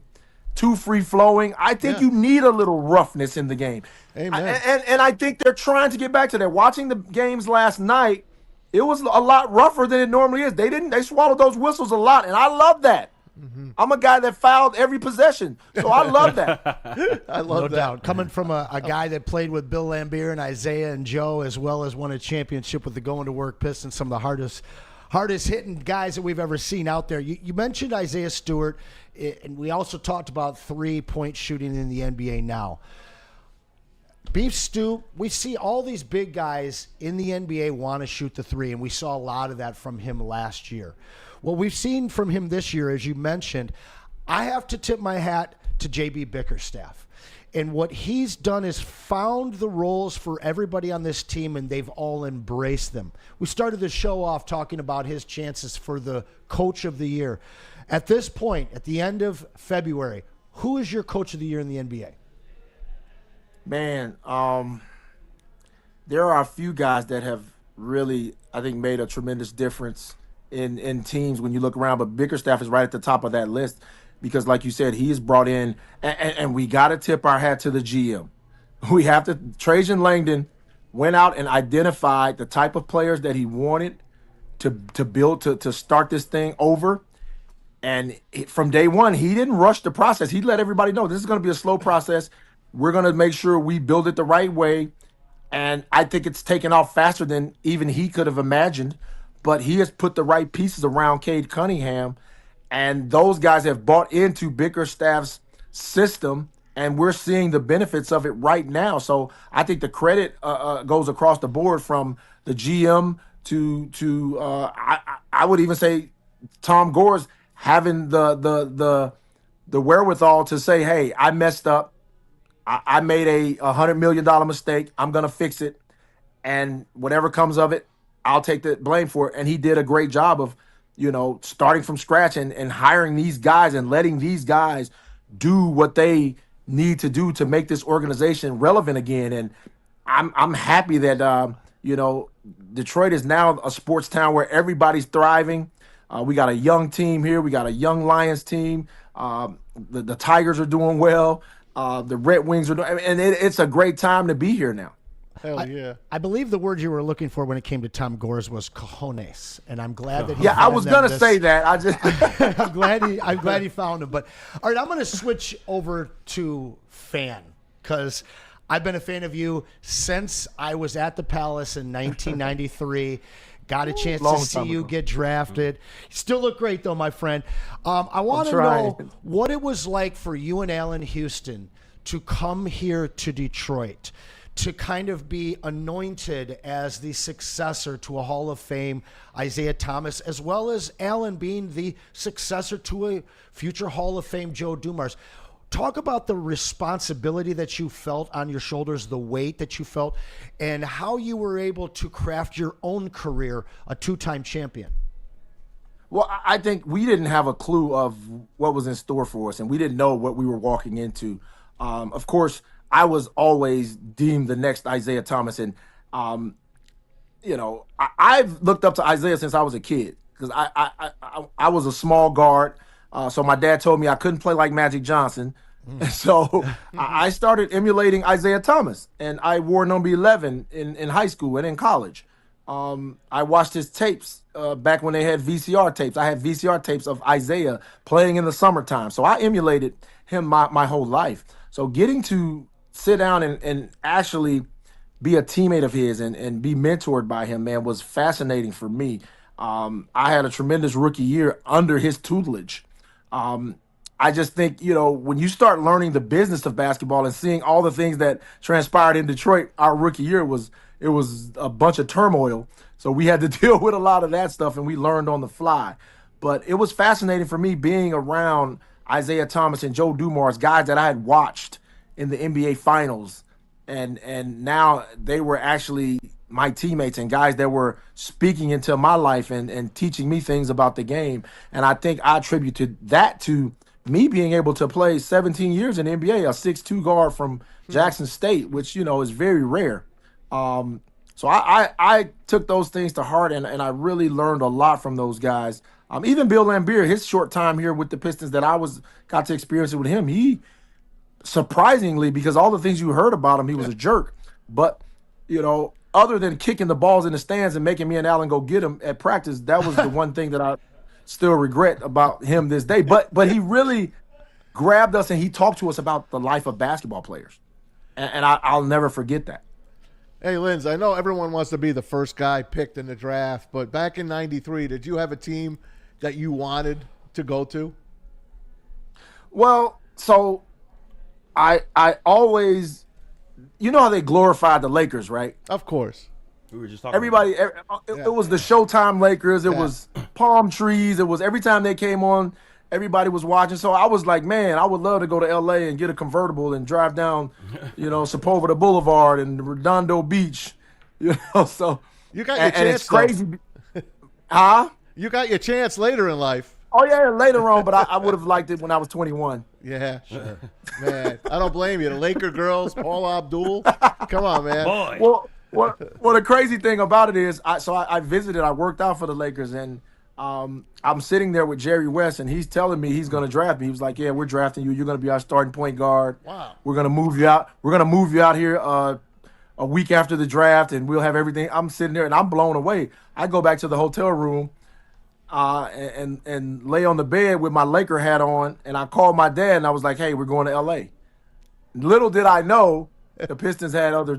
too free-flowing. I think you need a little roughness in the game. Amen. And I think they're trying to get back to that. Watching the games last night, it was a lot rougher than it normally is. They swallowed those whistles a lot, and I love that. Mm-hmm. I'm a guy that fouled every possession, so I love that. I love that. No doubt. Coming from a guy that played with Bill Laimbeer and Isaiah and Joe, as well as won a championship with the Going to Work Pistons, some of the hardest hitting guys that we've ever seen out there. You mentioned Isaiah Stewart, and we also talked about 3-point shooting in the NBA now. Beef Stew, we see all these big guys in the NBA want to shoot the three, and we saw a lot of that from him last year. What we've seen from him this year, as you mentioned, I have to tip my hat to JB Bickerstaff. And what he's done is found the roles for everybody on this team, and they've all embraced them. We started the show off talking about his chances for the Coach of the Year. At this point, at the end of February, who is your Coach of the Year in the NBA? Man, there are a few guys that have really, I think, made a tremendous difference in teams when you look around, but Bickerstaff is right at the top of that list because, like you said, he is brought in, and we got to tip our hat to the GM. We have to. Trajan Langdon went out and identified the type of players that he wanted to build, to start this thing over. And from day one, he didn't rush the process. He let everybody know this is going to be a slow process. We're going to make sure we build it the right way. And I think it's taken off faster than even he could have imagined. But he has put the right pieces around Cade Cunningham. And those guys have bought into Bickerstaff's system. And we're seeing the benefits of it right now. So I think the credit goes across the board from the GM to I would even say Tom Gore's having the wherewithal to say, hey, I messed up. I made a $100 million mistake. I'm going to fix it. and whatever comes of it, I'll take the blame for it. And he did a great job of, starting from scratch and hiring these guys and letting these guys do what they need to do to make this organization relevant again. And I'm happy that Detroit is now a sports town where everybody's thriving. We got a young team here. We got a young Lions team. The Tigers are doing well. The Red Wings are doing, and it's a great time to be here now. Hell yeah. I believe the word you were looking for when it came to Tom Gores was cojones, and I'm glad that he I found was them gonna this- say that. I just I'm glad he found him. But all right, I'm going to switch over to fan, because I've been a fan of you since I was at the Palace in 1993. Got a chance to Long see time you ago. get drafted. You still look great, though, my friend. I want to trying. know what it was like for you and Alan Houston to come here to Detroit, to kind of be anointed as the successor to a Hall of Fame Isaiah Thomas, as well as Alan being the successor to a future Hall of Fame Joe Dumars. Talk about the responsibility that you felt on your shoulders, the weight that you felt, and how you were able to craft your own career, a two-time champion. Well, I think we didn't have a clue of what was in store for us, and we didn't know what we were walking into. Of course, I was always deemed the next Isaiah Thomas, and I've looked up to Isaiah since I was a kid, because I was a small guard. So my dad told me I couldn't play like Magic Johnson. So I started emulating Isaiah Thomas, and I wore number 11 in high school and in college. I watched his tapes back when they had VCR tapes. I had VCR tapes of Isaiah playing in the summertime. So I emulated him my whole life. So getting to sit down and actually be a teammate of his and be mentored by him, man, was fascinating for me. I had a tremendous rookie year under his tutelage. I just think, when you start learning the business of basketball and seeing all the things that transpired in Detroit, our rookie year was a bunch of turmoil. So we had to deal with a lot of that stuff, and we learned on the fly. But it was fascinating for me being around Isaiah Thomas and Joe Dumars, guys that I had watched in the NBA Finals, and now they were actually my teammates and guys that were speaking into my life and teaching me things about the game. And I think I attribute that to me being able to play 17 years in the NBA, a 6'2" guard from Jackson State, which, is very rare. So I took those things to heart, and I really learned a lot from those guys. Even Bill Laimbeer, his short time here with the Pistons that I got to experience it with him, he surprisingly, because all the things you heard about him, he was a jerk. But, other than kicking the balls in the stands and making me and Alan go get him at practice, that was the one thing that I still regret about him this day. But he really grabbed us and he talked to us about the life of basketball players. And I'll never forget that. Hey, Linz, I know everyone wants to be the first guy picked in the draft, but back in '93, did you have a team that you wanted to go to? Well, so I always, how they glorified the Lakers, right? Of course. We were just talking. Everybody, it was the Showtime Lakers. It was palm trees. It was every time they came on, everybody was watching. So I was like, man, I would love to go to L.A. and get a convertible and drive down, Sepulveda Boulevard and Redondo Beach, So you got your chance. And it's crazy, huh? You got your chance later in life. Oh yeah, later on, but I would have liked it when I was 21. Yeah, sure. Man, I don't blame you. The Laker girls, Paul Abdul. Come on, man. Boy. Well, the crazy thing about it is, I visited. I worked out for the Lakers, and I'm sitting there with Jerry West, and he's telling me he's going to draft me. He was like, "Yeah, we're drafting you. You're going to be our starting point guard. Wow. We're going to move you out. We're going to move you out here a week after the draft, and we'll have everything." I'm sitting there, and I'm blown away. I go back to the hotel room. And lay on the bed with my Laker hat on, and I called my dad, and I was like, "Hey, we're going to L.A." Little did I know, the Pistons had other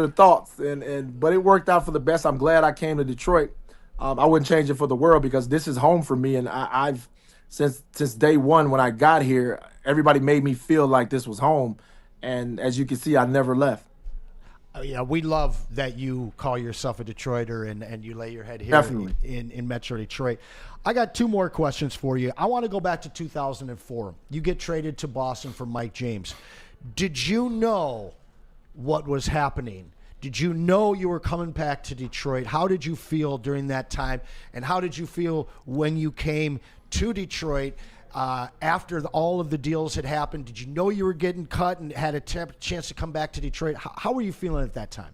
thoughts, but it worked out for the best. I'm glad I came to Detroit. I wouldn't change it for the world, because this is home for me, and I've since day one when I got here, everybody made me feel like this was home, and as you can see, I never left. Yeah, we love that you call yourself a Detroiter and you lay your head here Definitely. in Metro Detroit. I got two more questions for you. I want to go back to 2004. You get traded to Boston for Mike James. Did you know what was happening? Did you know you were coming back to Detroit? How did you feel during that time? And how did you feel when you came to Detroit after all of the deals had happened? Did you know you were getting cut and had a chance to come back to Detroit? How were you feeling at that time?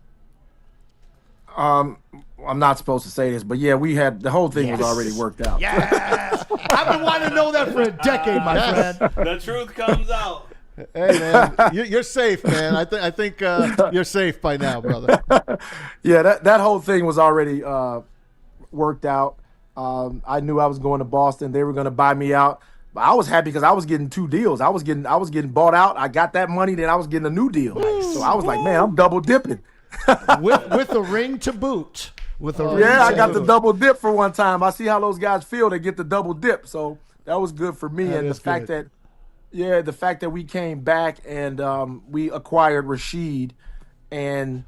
I'm not supposed to say this, but yeah, the whole thing was already worked out. Yes! I've been wanting to know that for a decade, my friend. The truth comes out. Hey, man, you're safe, man. I think you're safe by now, brother. Yeah, that whole thing was already worked out. I knew I was going to Boston. They were going to buy me out. But I was happy because I was getting 2 deals. I was getting bought out. I got that money, then I was getting a new deal. So I was like, man, I'm double dipping. with a ring to boot. I got the double dip for one time. I see how those guys feel. They get the double dip. So that was good for me. And the fact that we came back and we acquired Rashid, and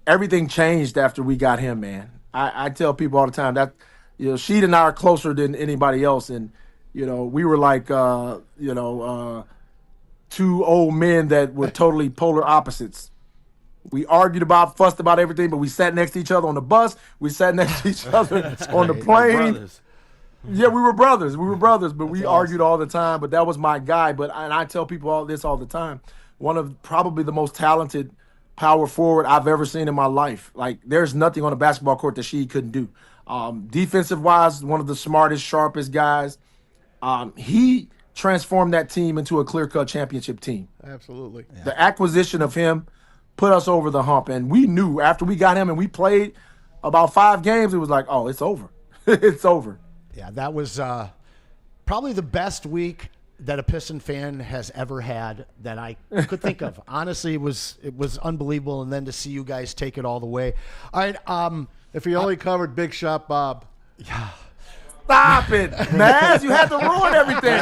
everything changed after we got him, man. I tell people all the time that, Sheed and I are closer than anybody else. And, we were like, 2 old men that were totally polar opposites. We argued fussed about everything, but we sat next to each other on the bus. We sat next to each other on the plane. Yeah, we were brothers. But we argued all the time. But that was my guy. And I tell people all the time. One of probably the most talented power forward I've ever seen in my life. Like, there's nothing on a basketball court that she couldn't do. Defensive-wise, one of the smartest, sharpest guys. He transformed that team into a clear-cut championship team. Absolutely. Yeah. The acquisition of him put us over the hump. And we knew after we got him and we played about 5 games, it was like, oh, it's over. It's over. Yeah, that was probably the best week that a Piston fan has ever had that I could think of. Honestly, it was unbelievable. And then to see you guys take it all the way. All right. If he only covered Big Shot Bob. Yeah. Stop it, Maz. You had to ruin everything.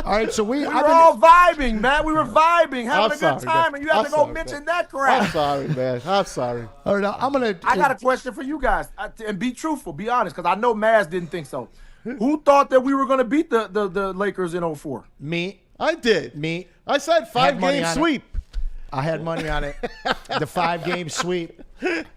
All right, so we were all vibing, man. We were vibing, having a good time, and you had to go mention that crap. I'm sorry, man. I'm sorry. All right, I got a question for you guys, and be truthful, be honest, because I know Maz didn't think so. Who thought that we were going to beat the Lakers in 04? Me. I did. Me. I said 5-game sweep. I had money on it. The 5-game sweep.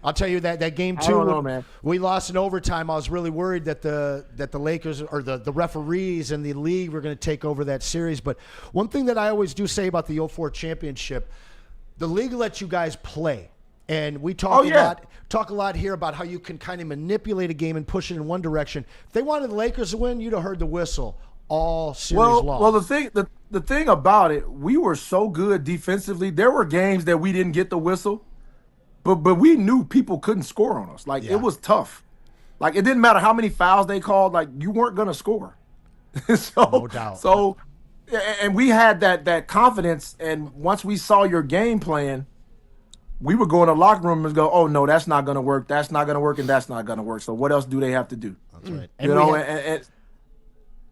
I'll tell you that game 2, I don't know, man. We lost in overtime. I was really worried that the Lakers or the referees and the league were going to take over that series. But one thing that I always do say about the 04 championship, the league lets you guys play. And we talk a lot here about how you can kind of manipulate a game and push it in one direction. If they wanted the Lakers to win, you'd have heard the whistle all series long. Well, the thing about it, we were so good defensively. There were games that we didn't get the whistle, but we knew people couldn't score on us. Like, it was tough. Like, it didn't matter how many fouls they called. Like, you weren't going to score. No doubt. So, and we had that confidence. And once we saw your game plan, we would go in the locker room and go, oh, no, that's not going to work. That's not going to work, and that's not going to work. So what else do they have to do? That's right. And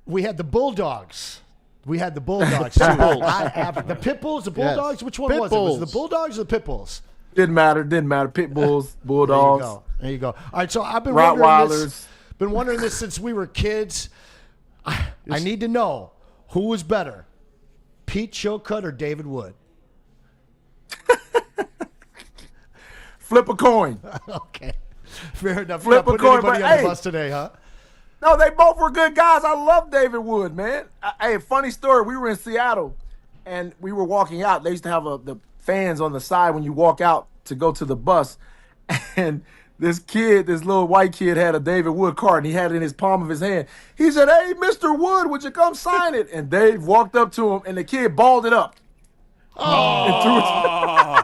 we had the Bulldogs. Too. The Pit Bulls, the Bulldogs. Yes. Which one was it? Was it the Bulldogs or the Pit Bulls? Didn't matter. Pit Bulls, Bulldogs. There you go. All right, so I've been Rottweilers. wondering this since we were kids. I need to know who was better, Pete Chilcutt or David Wood? Flip a coin. Okay, fair enough. Flip a coin. Anybody on the bus today, huh? No, they both were good guys. I love David Wood, man. Hey, funny story. We were in Seattle, and we were walking out. They used to have the fans on the side when you walk out to go to the bus. And this little white kid had a David Wood card, and he had it in his palm of his hand. He said, hey, Mr. Wood, would you come sign it? And Dave walked up to him, and the kid balled it up. Oh,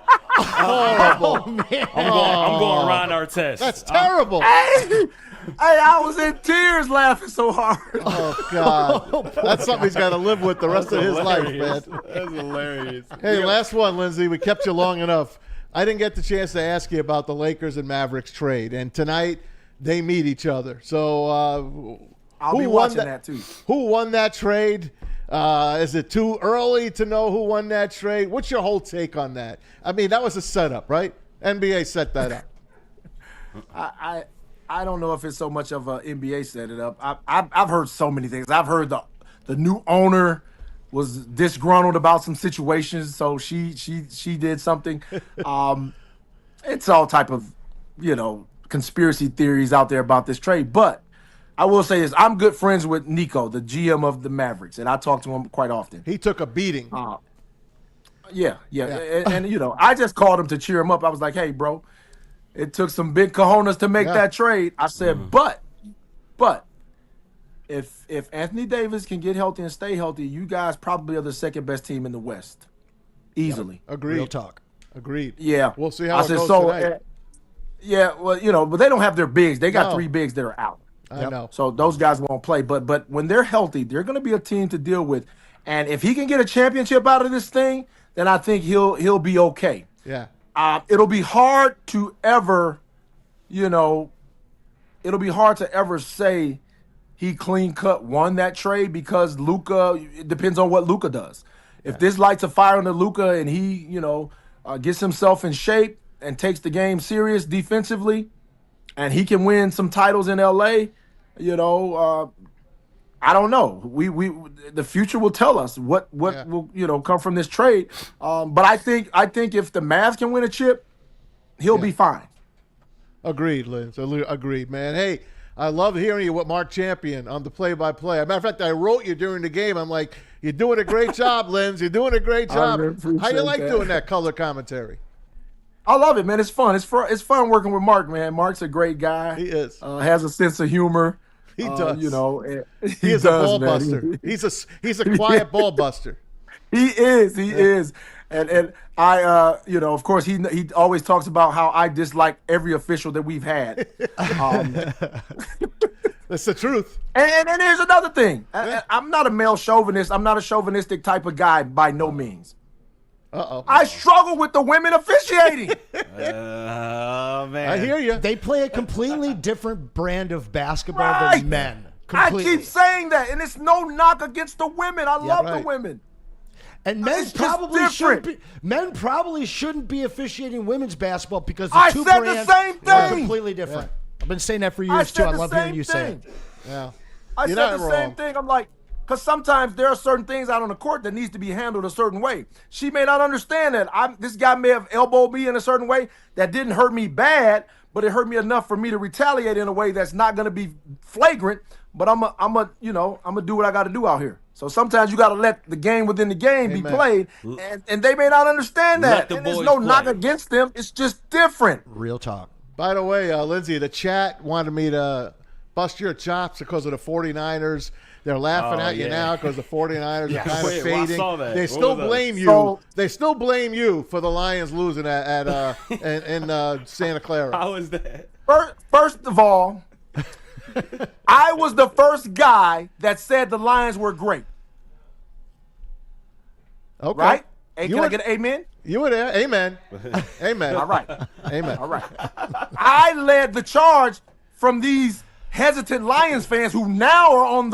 man. I'm going Ron Artest. That's terrible. Hey, I was in tears laughing so hard. Oh, God. That's something he's got to live with the rest of his life, man. That's hilarious. Hey, last one, Lindsey. We kept you long enough. I didn't get the chance to ask you about the Lakers and Mavericks trade. And tonight, they meet each other. So I'll be watching that, too. Who won that trade? Is it too early to know who won that trade? What's your whole take on that? I mean, that was a setup, right? NBA set that up. I don't know if it's so much of a NBA set it up. I've heard so many things. I've heard the new owner was disgruntled about some situations, so she did something. It's all type of, conspiracy theories out there about this trade. But I will say this: I'm good friends with Nico, the GM of the Mavericks, and I talk to him quite often. He took a beating. Yeah. And I just called him to cheer him up. I was like, "Hey, bro, it took some big cojones to make that trade." I said, but if Anthony Davis can get healthy and stay healthy, you guys probably are the second best team in the West, easily. Agreed. Real talk. Agreed. Yeah, We'll see how it goes tonight. but they don't have their bigs. They got 3 bigs that are out. I know. So those guys won't play. But when they're healthy, they're going to be a team to deal with. And if he can get a championship out of this thing, then I think he'll be okay. Yeah. It'll be hard to ever, say he clean cut won that trade because Luka. It depends on what Luka does. If this lights a fire under Luka and he, gets himself in shape and takes the game serious defensively, and he can win some titles in LA, I don't know. We the future will tell us what will come from this trade. But I think if the Mavs can win a chip, he'll be fine. Agreed, Linz. Agreed, man. Hey, I love hearing you with Mark Champion on the play-by-play. As a matter of fact, I wrote you during the game. I'm like, you're doing a great job, Linz. You're doing a great job. How you like doing that color commentary? I love it, man. It's fun. It's fun working with Mark, man. Mark's a great guy. He is. Has a sense of humor. He does. He is a ball buster. He's a quiet ball buster. He is. And I, of course, he always talks about how I dislike every official that we've had. That's the truth. And here's another thing. I'm not a male chauvinist. I'm not a chauvinistic type of guy by no means. I struggle with the women officiating. Man. I hear you. They play a completely different brand of basketball than men. Completely. I keep saying that, and it's no knock against the women. I love the women. And men It's probably just shouldn't different. be. Men probably shouldn't be officiating women's basketball because the I two said the brands same are thing. completely different. I've been saying that for I years too. said I the love same hearing you say thing. it. Yeah. I You're said not the same wrong. thing. I'm like, because sometimes there are certain things out on the court that needs to be handled a certain way. She may not understand that. This guy may have elbowed me in a certain way that didn't hurt me bad, but it hurt me enough for me to retaliate in a way that's not going to be flagrant. But I'm gonna do what I got to do out here. So sometimes you got to let the game within the game be played, and they may not understand Let that. the And there's boys no play. knock against them. It's just different. Real talk. By the way, Lindsey, the chat wanted me to bust your chops because of the 49ers. They're laughing at you now because the 49ers are kind of Wait, well, I fading. saw that. They What still was that? blame you. So- They still blame you for the Lions losing at in Santa Clara. How is that? First of all, I was the first guy that said the Lions were great. Okay. Right? Hey, You can I were- get an amen? You were there. Amen. Amen. All right. Amen. All right. I led the charge from these hesitant Lions fans who now are on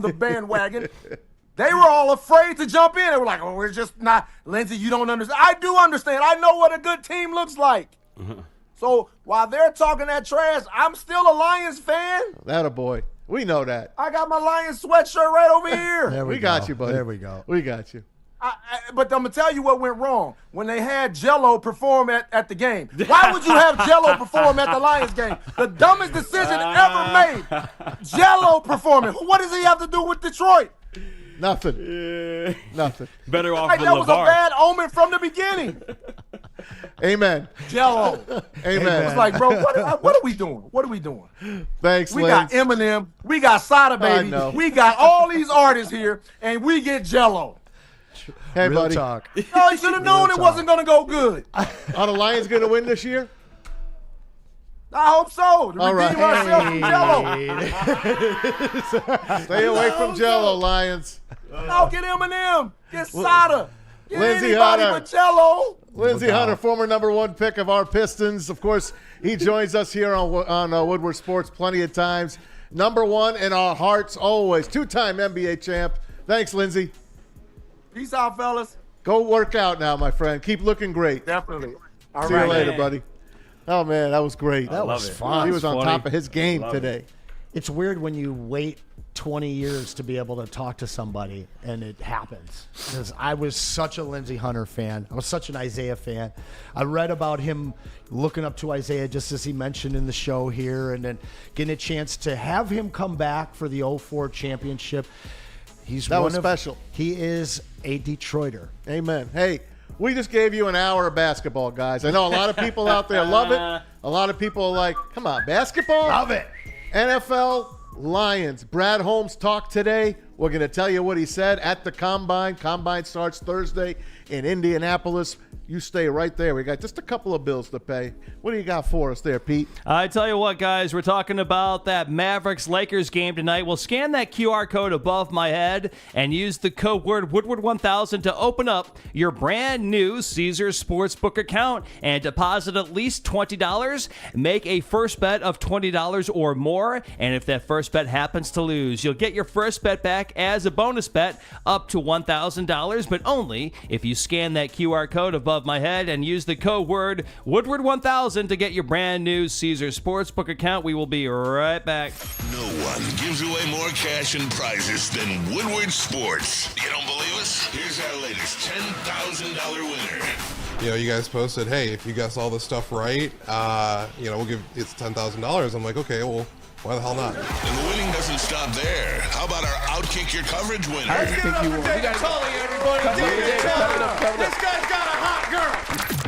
the bandwagon. They were all afraid to jump in. They were like, "Oh, we're just not." Lindsey, you don't understand. I do understand. I know what a good team looks like. So while they're talking that trash, I'm still a Lions fan. That a boy. We know that. I got my Lions sweatshirt right over here. There We go. got you, buddy. There we go. We got you. But I'm going to tell you what went wrong. When they had Jello perform at the game. Why would you have Jello perform at the Lions game? The dumbest decision ever made. Jello performing. What does he have to do with Detroit? Nothing. Nothing. Better off Like, with that was a LeVar. bad omen from the beginning. Amen. Jello. Amen. It's like, bro, what are we doing? What are we doing? Thanks, We Linz. got Eminem. We got Sada Baby. know. We got all these artists here, and we get Jello. Hey, Real buddy. talk. No, you should have known it wasn't going to go good. Are the Lions going to win this year? I hope so. To All redeem right. ourselves from Jello. Stay away from Jello, Lions. No, get Eminem. Get Sada. Get Lindsey anybody Hunter. but Jello. Lindsey Hunter, former #1 pick of our Pistons. Of course, he joins us here on Woodward Sports plenty of times. #1 in our hearts always. 2-time NBA champ. Thanks, Lindsey. Peace out, fellas. Go work out now, my friend. Keep looking great. Definitely. All See right, you later, man. buddy. Oh, man, that was great. That was it. fun. He was on funny. top of his game Love today. It's weird when you wait 20 years to be able to talk to somebody, and it happens. Because I was such a Lindsey Hunter fan. I was such an Isaiah fan. I read about him looking up to Isaiah, just as he mentioned in the show here, and then getting a chance to have him come back for the 04 championship. That was special. He is a Detroiter. Amen. Hey, we just gave you an hour of basketball, guys. I know a lot of people out there love it. A lot of people are like, come on, basketball? Love it. NFL Lions. Brad Holmes talked today. We're going to tell you what he said at the Combine. Combine starts Thursday in Indianapolis. You stay right there. We got just a couple of bills to pay. What do you got for us there, Pete? I tell you what, guys, we're talking about that Mavericks-Lakers game tonight. We'll scan that QR code above my head and use the code word Woodward1000 to open up your brand new Caesars Sportsbook account and deposit at least $20. Make a first bet of $20 or more, and if that first bet happens to lose, you'll get your first bet back as a bonus bet up to $1,000, but only if you scan that QR code above my head and use the code word Woodward1000 to get your brand new Caesars Sportsbook account. We will be right back. No one gives away more cash and prizes than Woodward Sports. You don't believe us? Here's our latest $10,000 winner. You know, you guys posted, hey, if you guess all this stuff right, we'll give it's $10,000. I'm like, okay, well, why the hell not? And the winning doesn't stop there. How about our Outkick Your Coverage winner? I think you will. We got Tully, everybody. This guy's got a hot girl.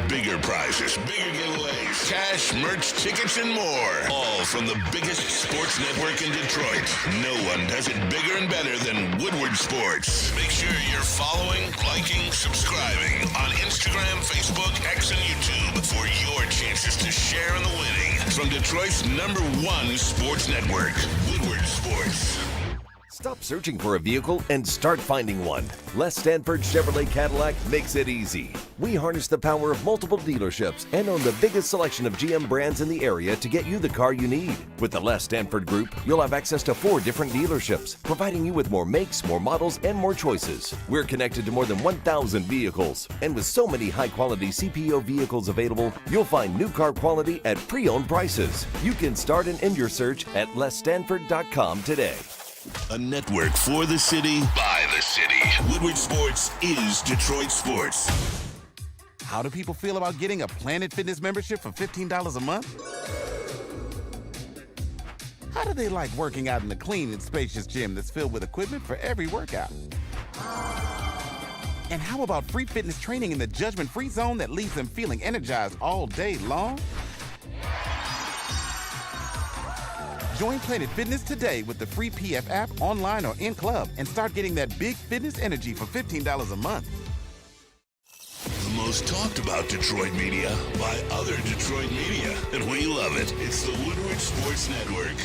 Bigger prizes, bigger giveaways, cash, merch, tickets, and more. All from the biggest sports network in Detroit. No one does it bigger and better than Woodward Sports. Make sure you're following, liking, subscribing on Instagram, Facebook, X, and YouTube for your chances to share in the winning. From Detroit's #1 sports network, Woodward Sports. Stop searching for a vehicle and start finding one. Les Stanford Chevrolet Cadillac makes it easy. We harness the power of multiple dealerships and own the biggest selection of GM brands in the area to get you the car you need. With the Les Stanford Group, you'll have access to 4 different dealerships, providing you with more makes, more models, and more choices. We're connected to more than 1,000 vehicles, and with so many high-quality CPO vehicles available, you'll find new car quality at pre-owned prices. You can start and end your search at lesstanford.com today. A network for the city, by the city. Woodward Sports is Detroit Sports. How do people feel about getting a Planet Fitness membership for $15 a month? How do they like working out in a clean and spacious gym that's filled with equipment for every workout? And how about free fitness training in the judgment-free zone that leaves them feeling energized all day long? Join Planet Fitness today with the free PF app, online or in club, and start getting that big fitness energy for $15 a month. The most talked about Detroit media by other Detroit media, and we love it. It's the Woodward Sports Network.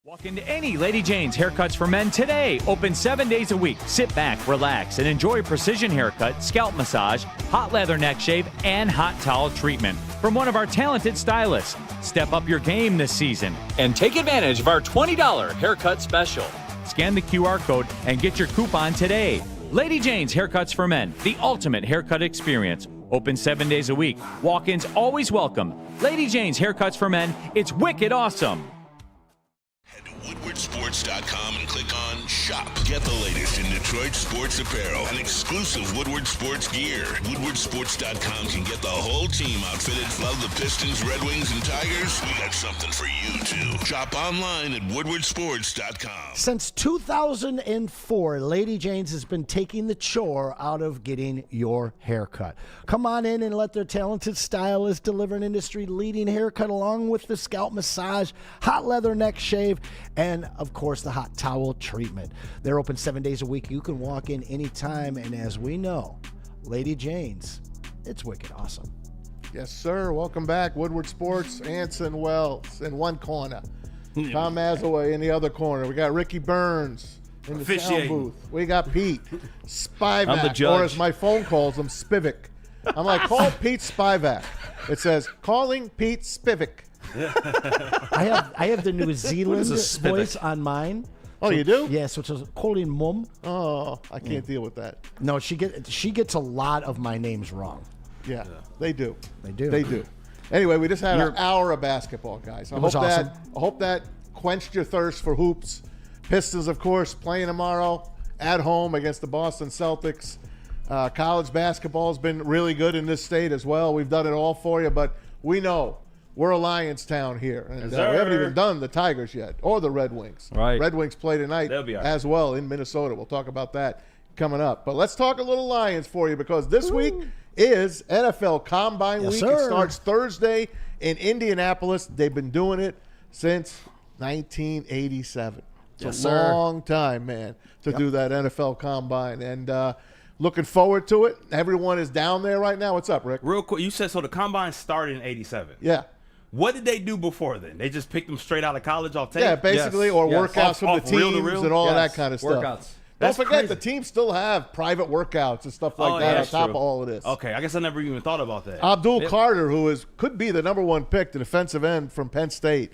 Walk into any Lady Jane's Haircuts for Men today. Open 7 days a week. Sit back, relax, and enjoy precision haircut, scalp massage, hot leather neck shave, and hot towel treatment from one of our talented stylists. Step up your game this season and take advantage of our $20 haircut special. Scan the QR code and get your coupon today. Lady Jane's Haircuts for Men, the ultimate haircut experience. Open 7 days a week. Walk-ins always welcome. Lady Jane's Haircuts for Men. It's wicked awesome. WoodwardSports.com and click on Shop. Get the latest in Detroit sports apparel and exclusive Woodward Sports gear. WoodwardSports.com can get the whole team outfitted. Love the Pistons, Red Wings, and Tigers? We got something for you, too. Shop online at WoodwardSports.com. Since 2004, Lady Jane's has been taking the chore out of getting your haircut. Come on in and let their talented stylist deliver an industry-leading haircut along with the scalp massage, hot leather neck shave, and, of course, the hot towel treatment. They're open 7 days a week. You can walk in anytime, and as we know, Lady Jane's, it's wicked awesome. Yes, sir. Welcome back. Woodward Sports, Anson Wells in one corner. Tom Mazaway in the other corner. We got Ricky Burns in the sound booth. We got Pete Spivak, I'm the judge. or as my phone calls him, Spivak. I'm like, call Pete Spivak. It says, calling Pete Spivak. I have the New Zealand voice on mine. Oh, you do? Yeah, so it's calling mum. Oh, I can't deal with that. No, she gets a lot of my names wrong. Yeah, they do. They do. They do. Anyway, we just had an hour of basketball, guys. I was awesome. hope that quenched your thirst for hoops. Pistons, of course, playing tomorrow at home against the Boston Celtics. College basketball has been really good in this state as well. We've done it all for you, but we know we're a Lions town here. And we haven't even done the Tigers yet or the Red Wings. Right. Red Wings play tonight as well in Minnesota. We'll talk about that coming up. But let's talk a little Lions for you because this week is NFL Combine Week. Sir. It starts Thursday in Indianapolis. They've been doing it since 1987. It's a long time, man, to do that NFL Combine. And looking forward to it. Everyone is down there right now. What's up, Rick? Real quick, you said so the Combine started in 87. Yeah. What did they do before then? They just picked them straight out of college off tape? Yeah, basically, or workouts from the off reel to teams reel? and all of that kind of stuff. Workouts. Don't That's forget, crazy. the teams still have private workouts and stuff like that on top of all of this. Okay, I guess I never even thought about that. Abdul Carter, who could be the number one pick, the defensive end from Penn State,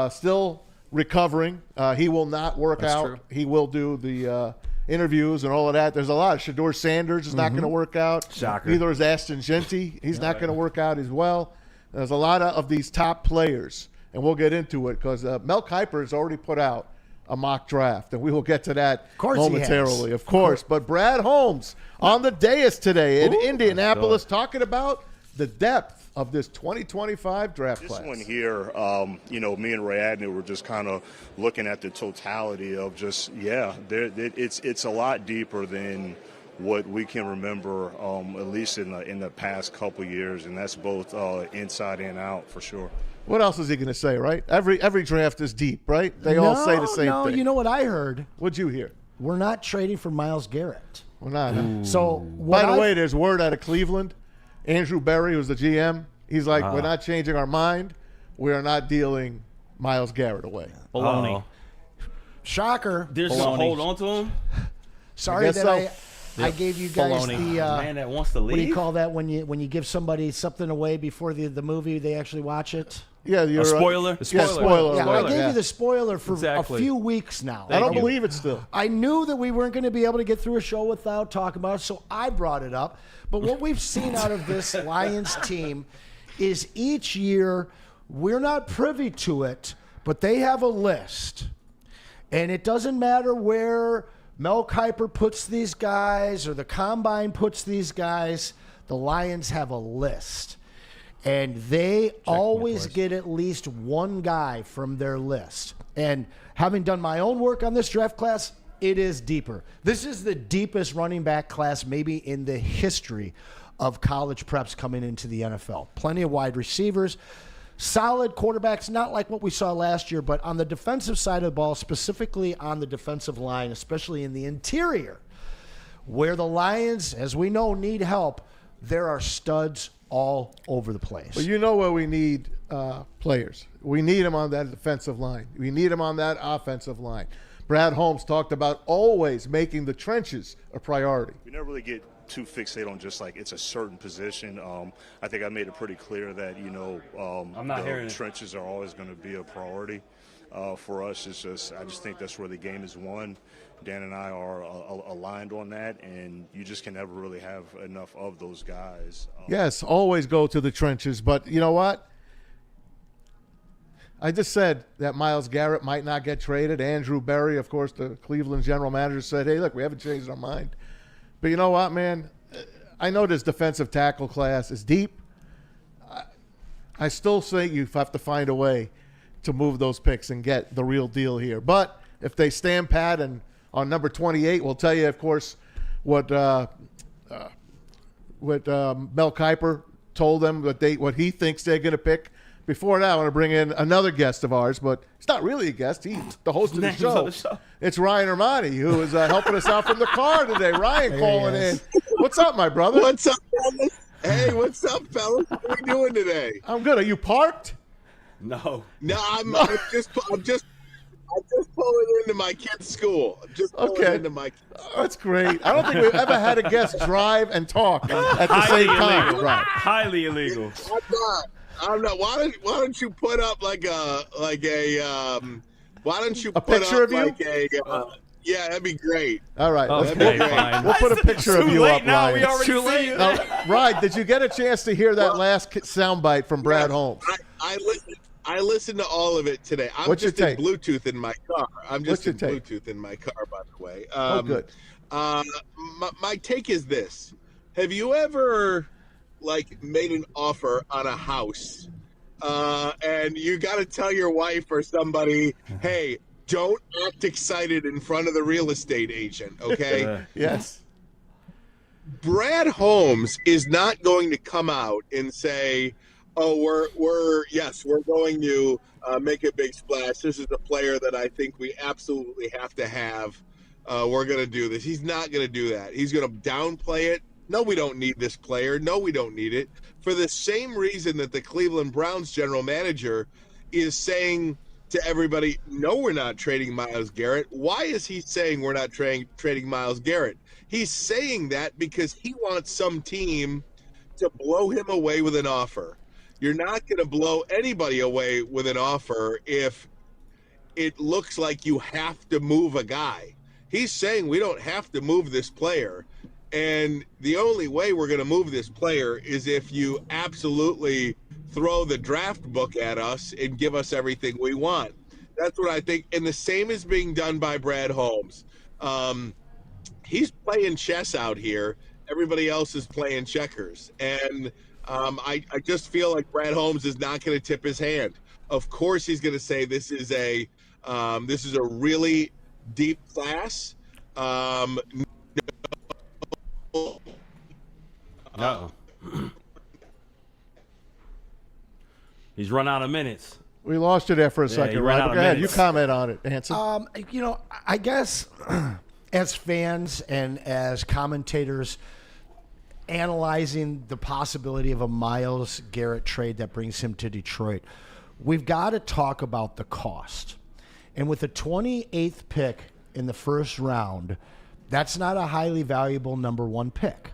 still recovering. He will not work out. true. He will do the interviews and all of that. There's a lot. Shador Sanders is not going to work out. Shocker. Neither is Ashton Genty. He's not going to work out as well. There's a lot of these top players, and we'll get into it because Mel Kiper has already put out a mock draft, and we will get to that momentarily, of course. But Brad Holmes on the dais today in Indianapolis talking about the depth of this 2025 draft class. This one here, me and Ray Agnew were just kind of looking at the totality of just, it's a lot deeper than what we can remember, at least in the past couple years, and that's both inside and out for sure. What else is he going to say, right? Every draft is deep, right? They all say the same thing. You know what I heard? What'd you hear? We're not trading for Myles Garrett. We're not. Huh? So, By the way, there's word out of Cleveland. Andrew Berry, who's the GM, he's like, we're not changing our mind. We are not dealing Myles Garrett away. Baloney. Shocker. They're just going to hold on to him? Sorry that I gave you guys the man that wants to leave. What do you call that when you give somebody something away before the movie they actually watch it? Yeah, you're a spoiler. Spoiler. Yeah, I gave you the spoiler for a few weeks now. I don't believe it still. I knew that we weren't going to be able to get through a show without talking about it, so I brought it up. But what we've seen out of this Lions team is each year we're not privy to it, but they have a list, and it doesn't matter where Mel Kiper puts these guys or the Combine puts these guys. The Lions have a list. And they always get at least one guy from their list. And having done my own work on this draft class, it is deeper. This is the deepest running back class maybe in the history of college preps coming into the NFL. Plenty of wide receivers, solid quarterbacks, not like what we saw last year, but on the defensive side of the ball, specifically on the defensive line, especially in the interior, where the Lions, as we know, need help, there are studs all over the place. But you know where we need players. We need them on that defensive line. We need them on that offensive line. Brad Holmes talked about always making the trenches a priority. We never really get too fixated on just like it's a certain position. I think I made it pretty clear that, I'm not hearing trenches are always going to be a priority for us. I just think that's where the game is won. Dan and I are aligned on that, and you just can never really have enough of those guys. Yes, always go to the trenches. But you know what? I just said that Myles Garrett might not get traded. Andrew Berry, of course, the Cleveland general manager, said, hey, look, we haven't changed our mind. But you know what, man? I know this defensive tackle class is deep. I still think you have to find a way to move those picks and get the real deal here. But if they stand pat and on number 28, we'll tell you, of course, what Mel Kiper told them, what he thinks they're going to pick. Before that, I want to bring in another guest of ours, but he's not really a guest. He's the host of the show. It's Ryan Ermanni, who is helping us out from the car today. Ryan calling in. What's up, my brother? What's up, fellas? Hey, what's up, fellas? What are we doing today? I'm good. Are you parked? No. No, I'm just pulling into my kid's school. That's great. I don't think we've ever had a guest drive and talk at the same time. Right. Highly illegal. I'm not. Why don't you put up why don't you a put picture up of you? like yeah, that'd be great. All right. Okay, fine. We'll put a picture of you up, now. Ryan. We already see you. Ryan, did you get a chance to hear that last soundbite from Brad Holmes? I listened. I listened to all of it today. I'm What's your just in take? Bluetooth in my car. I'm just What's in your take? Bluetooth in my car, by the way. Oh, good. My take is this: have you ever made an offer on a house, and you got to tell your wife or somebody, hey, don't act excited in front of the real estate agent, okay? Yes. Brad Holmes is not going to come out and say, oh, we're going to make a big splash. This is a player that I think we absolutely have to have. We're going to do this. He's not going to do that. He's going to downplay it. No, we don't need this player. No, we don't need it. For the same reason that the Cleveland Browns general manager is saying to everybody, no, we're not trading Myles Garrett. Why is he saying we're not trading Myles Garrett? He's saying that because he wants some team to blow him away with an offer. You're not going to blow anybody away with an offer if it looks like you have to move a guy. He's saying we don't have to move this player. And the only way we're going to move this player is if you absolutely throw the draft book at us and give us everything we want. That's what I think. And the same is being done by Brad Holmes. He's playing chess out here. Everybody else is playing checkers. And I just feel like Brad Holmes is not going to tip his hand. Of course, he's going to say this is a really deep class. He's run out of minutes. We lost you there for a second, right? Go ahead. You comment on it, Anson. I guess as fans and as commentators analyzing the possibility of a Myles Garrett trade that brings him to Detroit, we've got to talk about the cost. And with the 28th pick in the first round, that's not a highly valuable number one pick.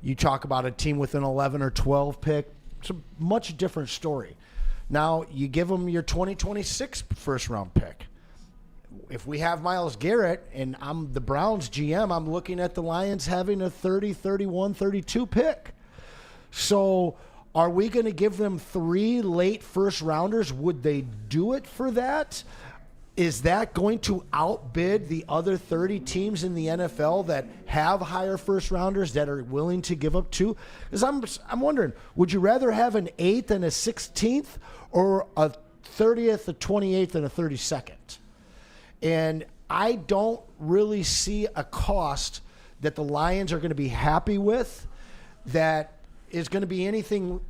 You talk about a team with an 11 or 12 pick, it's a much different story. Now, you give them your 2026 first-round pick. If we have Myles Garrett and I'm the Browns GM, I'm looking at the Lions having a 30, 31, 32 pick. So are we going to give them 3 late first-rounders? Would they do it for that? Is that going to outbid the other 30 teams in the NFL that have higher first-rounders that are willing to give up 2? Because I'm wondering, would you rather have an 8th and a 16th or a 30th, a 28th, and a 32nd? And I don't really see a cost that the Lions are going to be happy with that is going to be anything,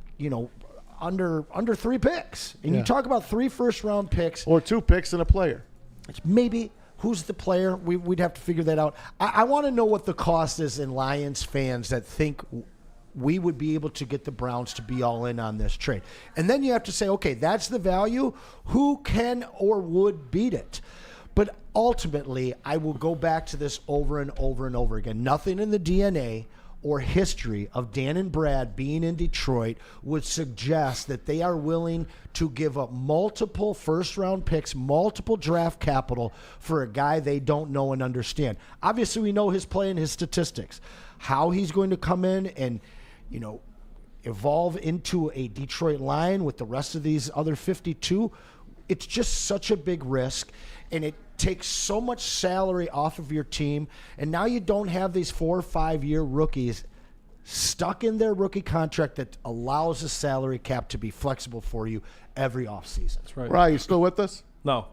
under 3 picks. And you talk about 3 first-round picks. Or 2 picks and a player. It's maybe who's the player. We'd have to figure that out. I want to know what the cost is in Lions fans that think we would be able to get the Browns to be all in on this trade. And then you have to say, okay, that's the value. Who can or would beat it? But ultimately, I will go back to this over and over and over again. Nothing in the DNA or history of Dan and Brad being in Detroit would suggest that they are willing to give up multiple first-round picks, multiple draft capital for a guy they don't know and understand. Obviously, we know his play and his statistics. How he's going to come in and, evolve into a Detroit Lion with the rest of these other 52, it's just such a big risk, and it takes so much salary off of your team, and now you don't have these 4 or 5 year rookies stuck in their rookie contract that allows the salary cap to be flexible for you every offseason. That's right. Rye, you still with us? No.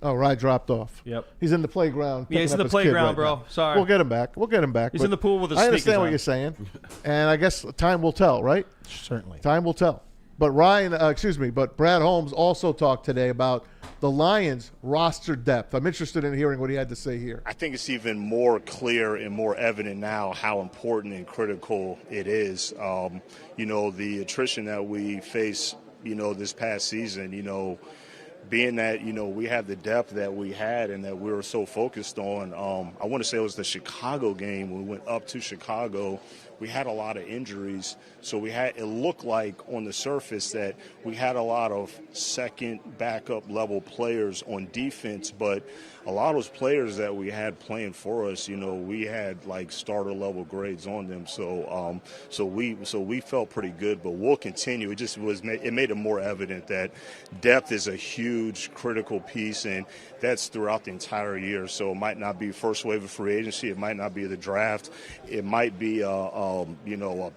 Oh, Rye dropped off. Yep. He's in the playground. Yeah, he's in picking the up his kid playground, right bro. now. Sorry. We'll get him back. He's But in the pool with his I sneakers understand what on. you're saying, and I guess time will tell, right? Certainly. Time will tell. But but Brad Holmes also talked today about the Lions' roster depth. I'm interested in hearing what he had to say here. I think it's even more clear and more evident now how important and critical it is. The attrition that we face, this past season, being that, we have the depth that we had and that we were so focused on. I want to say it was the Chicago game when we went up to Chicago we had a lot of injuries. So it looked like on the surface that we had a lot of second backup level players on defense, but a lot of those players that we had playing for us, we had like starter level grades on them. So we felt pretty good, but we'll continue. It made it more evident that depth is a huge critical piece, and that's throughout the entire year. So it might not be first wave of free agency. It might not be the draft. It might be a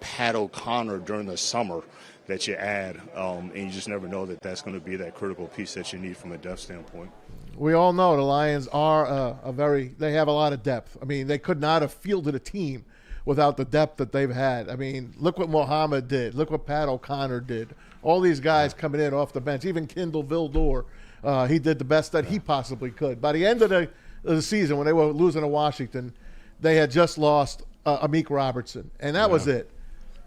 Pat O'Connor during the summer that you add, and you just never know that that's going to be that critical piece that you need from a depth standpoint. We all know the Lions are they have a lot of depth. I mean, they could not have fielded a team without the depth that they've had. I mean, look what Mohamed did. Look what Pat O'Connor did. All these guys coming in off the bench, even Kendall Vildor, he did the best that he possibly could. By the end of the season, when they were losing to Washington, they had just lost Amik Robertson, and that was it.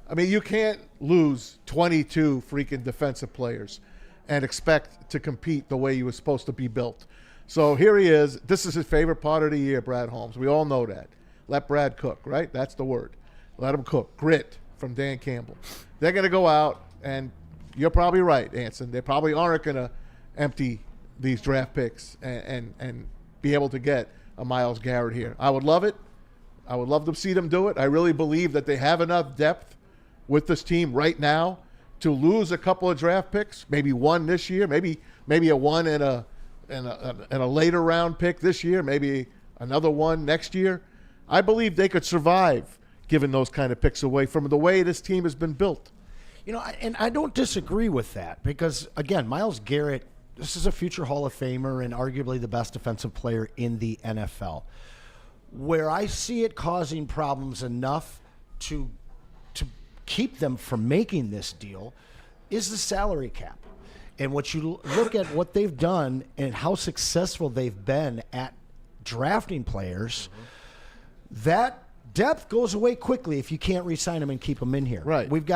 I mean, you can't lose 22 freaking defensive players and expect to compete the way you were supposed to be built. So here he is. This is his favorite part of the year, Brad Holmes. We all know that. Let Brad cook, right? That's the word. Let him cook. Grit from Dan Campbell. They're going to go out, and you're probably right, Anson. They probably aren't going to empty these draft picks and be able to get a Myles Garrett here. I would love it. I would love to see them do it. I really believe that they have enough depth with this team right now to lose a couple of draft picks, maybe one this year, maybe a one and a later round pick this year, maybe another one next year. I believe they could survive giving those kind of picks away from the way this team has been built. And I don't disagree with that because, again, Myles Garrett, this is a future Hall of Famer and arguably the best defensive player in the NFL. Where I see it causing problems enough to keep them from making this deal is the salary cap. And what you look at what they've done and how successful they've been at drafting players, that depth goes away quickly if you can't re-sign them and keep them in here. Right. We've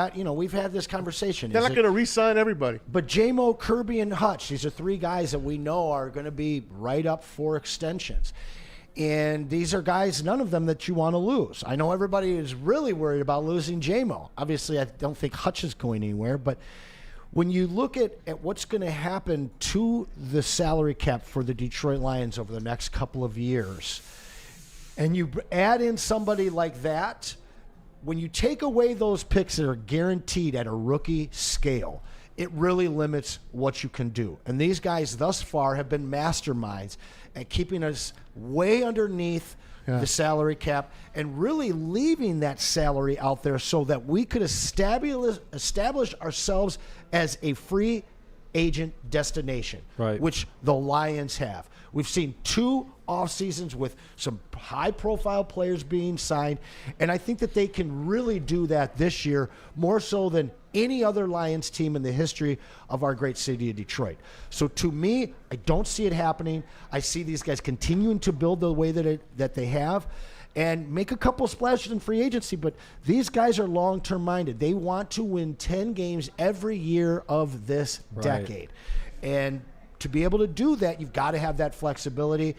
had this conversation. They're not going to re-sign everybody. But J-Mo, Kirby, and Hutch, these are three guys that we know are going to be right up for extensions. And these are guys, none of them that you want to lose. I know everybody is really worried about losing J-Mo. Obviously, I don't think Hutch is going anywhere. But when you look at what's going to happen to the salary cap for the Detroit Lions over the next couple of years, and you add in somebody like that, when you take away those picks that are guaranteed at a rookie scale, it really limits what you can do. And these guys thus far have been masterminds at keeping us way underneath the salary cap and really leaving that salary out there so that we could establish ourselves as a free agent destination, which the Lions have. We've seen 2 off seasons with some high-profile players being signed, and I think that they can really do that this year more so than any other Lions team in the history of our great city of Detroit. So to me, I don't see it happening. I see these guys continuing to build the way that they have and make a couple splashes in free agency, but these guys are long-term minded. They want to win 10 games every year of this decade. And to be able to do that, you've got to have that flexibility.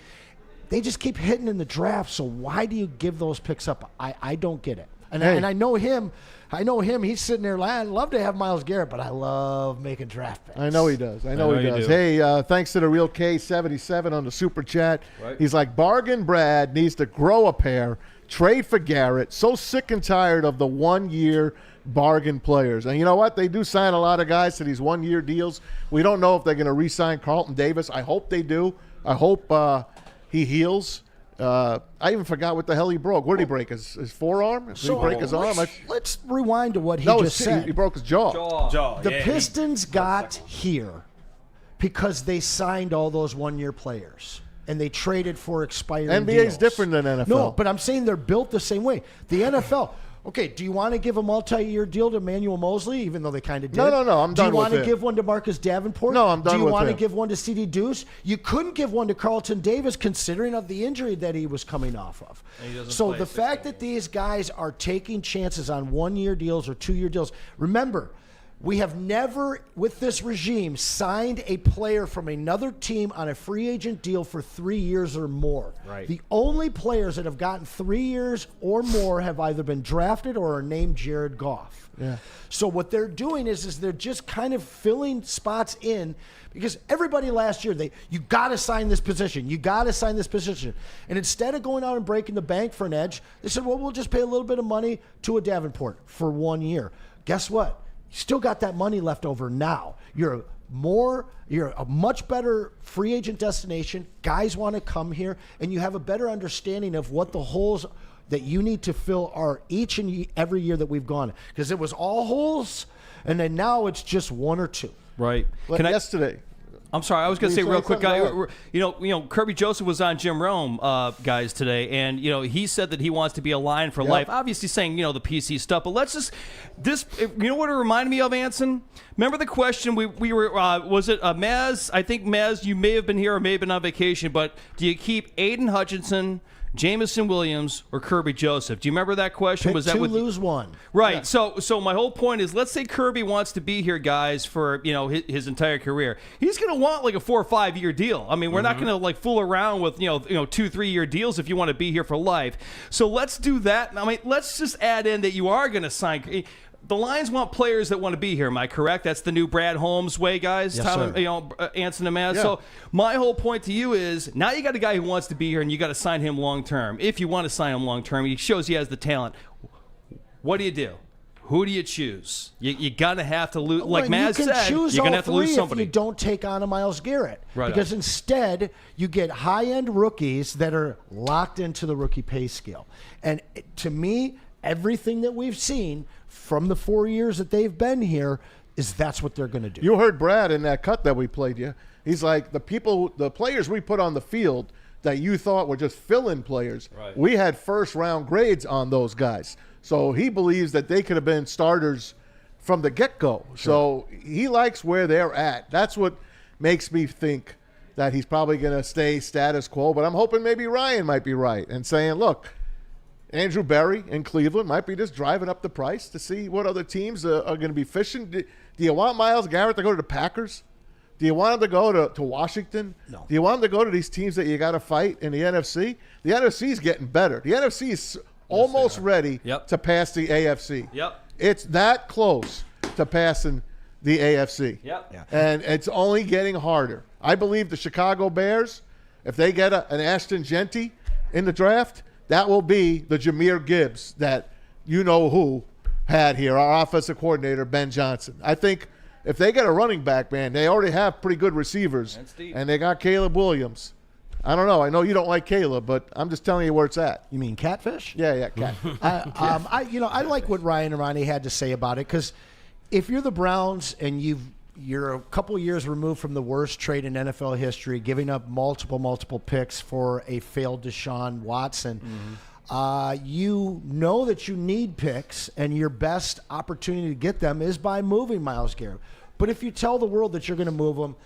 They just keep hitting in the draft, so why do you give those picks up? I don't get it. And I know him. He's sitting there. I'd love to have Myles Garrett, but I love making draft picks. I know he does. I know he does. Hey, thanks to the Real K77 on the Super Chat. Right. He's like, Bargain Brad needs to grow a pair, trade for Garrett. So sick and tired of the 1-year bargain players. And you know what? They do sign a lot of guys to these 1-year deals. We don't know if they're going to re-sign Carlton Davis. I hope they do. I hope he heals. I even forgot what the hell he broke. What did he break? His forearm? Did he break his arm? Let's rewind to what he just said. He broke his jaw. The Pistons got here because they signed all those 1-year players. And they traded for expiring deals. NBA's different than NFL. No, but I'm saying they're built the same way. The NFL, okay, do you want to give a multi-year deal to Emmanuel Mosley, even though they kind of did? No, I'm done with it. Do you want to give one to Marcus Davenport? No, I'm done with it. Do you want to give one to C.D. Deuce? You couldn't give one to Carlton Davis considering of the injury that he was coming off of. So the fact that these guys are taking chances on 1-year deals or 2-year deals, remember, We have never, with this regime, signed a player from another team on a free agent deal for 3 years or more. Right. The only players that have gotten 3 years or more have either been drafted or are named Jared Goff. Yeah. So what they're doing is they're just kind of filling spots in, because everybody last year, you got to sign this position. You got to sign this position. And instead of going out and breaking the bank for an edge, they said, well, we'll just pay a little bit of money to a Davenport for 1 year. Guess what? You still got that money left over now. You're a much better free agent destination. Guys want to come here, and you have a better understanding of what the holes that you need to fill are each and every year that we've gone. Because it was all holes, and then now it's just one or two. Right. Like yesterday. I'm sorry. I was going to Can say you real say quick, something Kirby Joseph was on Jim Rome, guys, today, and he said that he wants to be a Lion for life. Obviously, saying the PC stuff, but let's just you know what it reminded me of, Anson? Remember the question we were was it Maz? I think Maz, you may have been here or may have been on vacation, but do you keep Aiden Hutchinson, Jamison Williams, or Kirby Joseph? Do you remember that question? Pick was that two, with lose one. Right. Yeah. So my whole point is, let's say Kirby wants to be here, guys, for his entire career. He's going to want like a 4 or 5 year deal. I mean, we're not going to like fool around with 2-3 year deals if you want to be here for life. So let's do that. I mean, let's just add in that you are going to sign. The Lions want players that want to be here. Am I correct? That's the new Brad Holmes way, guys. Yes, Tom, sir. Anson and Maz. Yeah. So my whole point to you is, now you got a guy who wants to be here, and you got to sign him long term. If you want to sign him long term, he shows he has the talent. What do? Who do you choose? You gotta have to lose. Like Maz said, you're gonna have to lose somebody. If you don't take on a Myles Garrett, Right because on. instead you get high-end rookies that are locked into the rookie pay scale. And to me, everything that we've seen from the 4 years that they've been here is that's what they're going to do. You heard Brad in that cut that we played you. He's like, the players we put on the field that you thought were just fill-in players, Right. we had first-round grades on those guys. So he believes that they could have been starters from the get-go. Sure. So he likes where they're at. That's what makes me think that he's probably going to stay status quo. But I'm hoping maybe Ryan might be right and saying, look, Andrew Berry in Cleveland might be just driving up the price to see what other teams are going to be fishing. Do you want Myles Garrett to go to the Packers? Do you want him to go to Washington? No. Do you want him to go to these teams that you got to fight in the NFC? The NFC is getting better. The NFC is almost ready to pass the AFC. Yep. It's that close to passing the AFC. Yep. Yeah. And it's only getting harder. I believe the Chicago Bears, if they get an Ashton Genty in the draft, that will be the Jahmyr Gibbs that who had here, our offensive coordinator, Ben Johnson. I think if they get a running back, man, they already have pretty good receivers. And they got Caleb Williams. I don't know. I know you don't like Caleb, but I'm just telling you where it's at. You mean Catfish? Yeah, Cat. I like what Ryan Ermanni had to say about it, because if you're the Browns and you're a couple years removed from the worst trade in NFL history, giving up multiple picks for a failed Deshaun Watson. You know that you need picks, and your best opportunity to get them is by moving Myles Garrett. But if you tell the world that you're going to move them,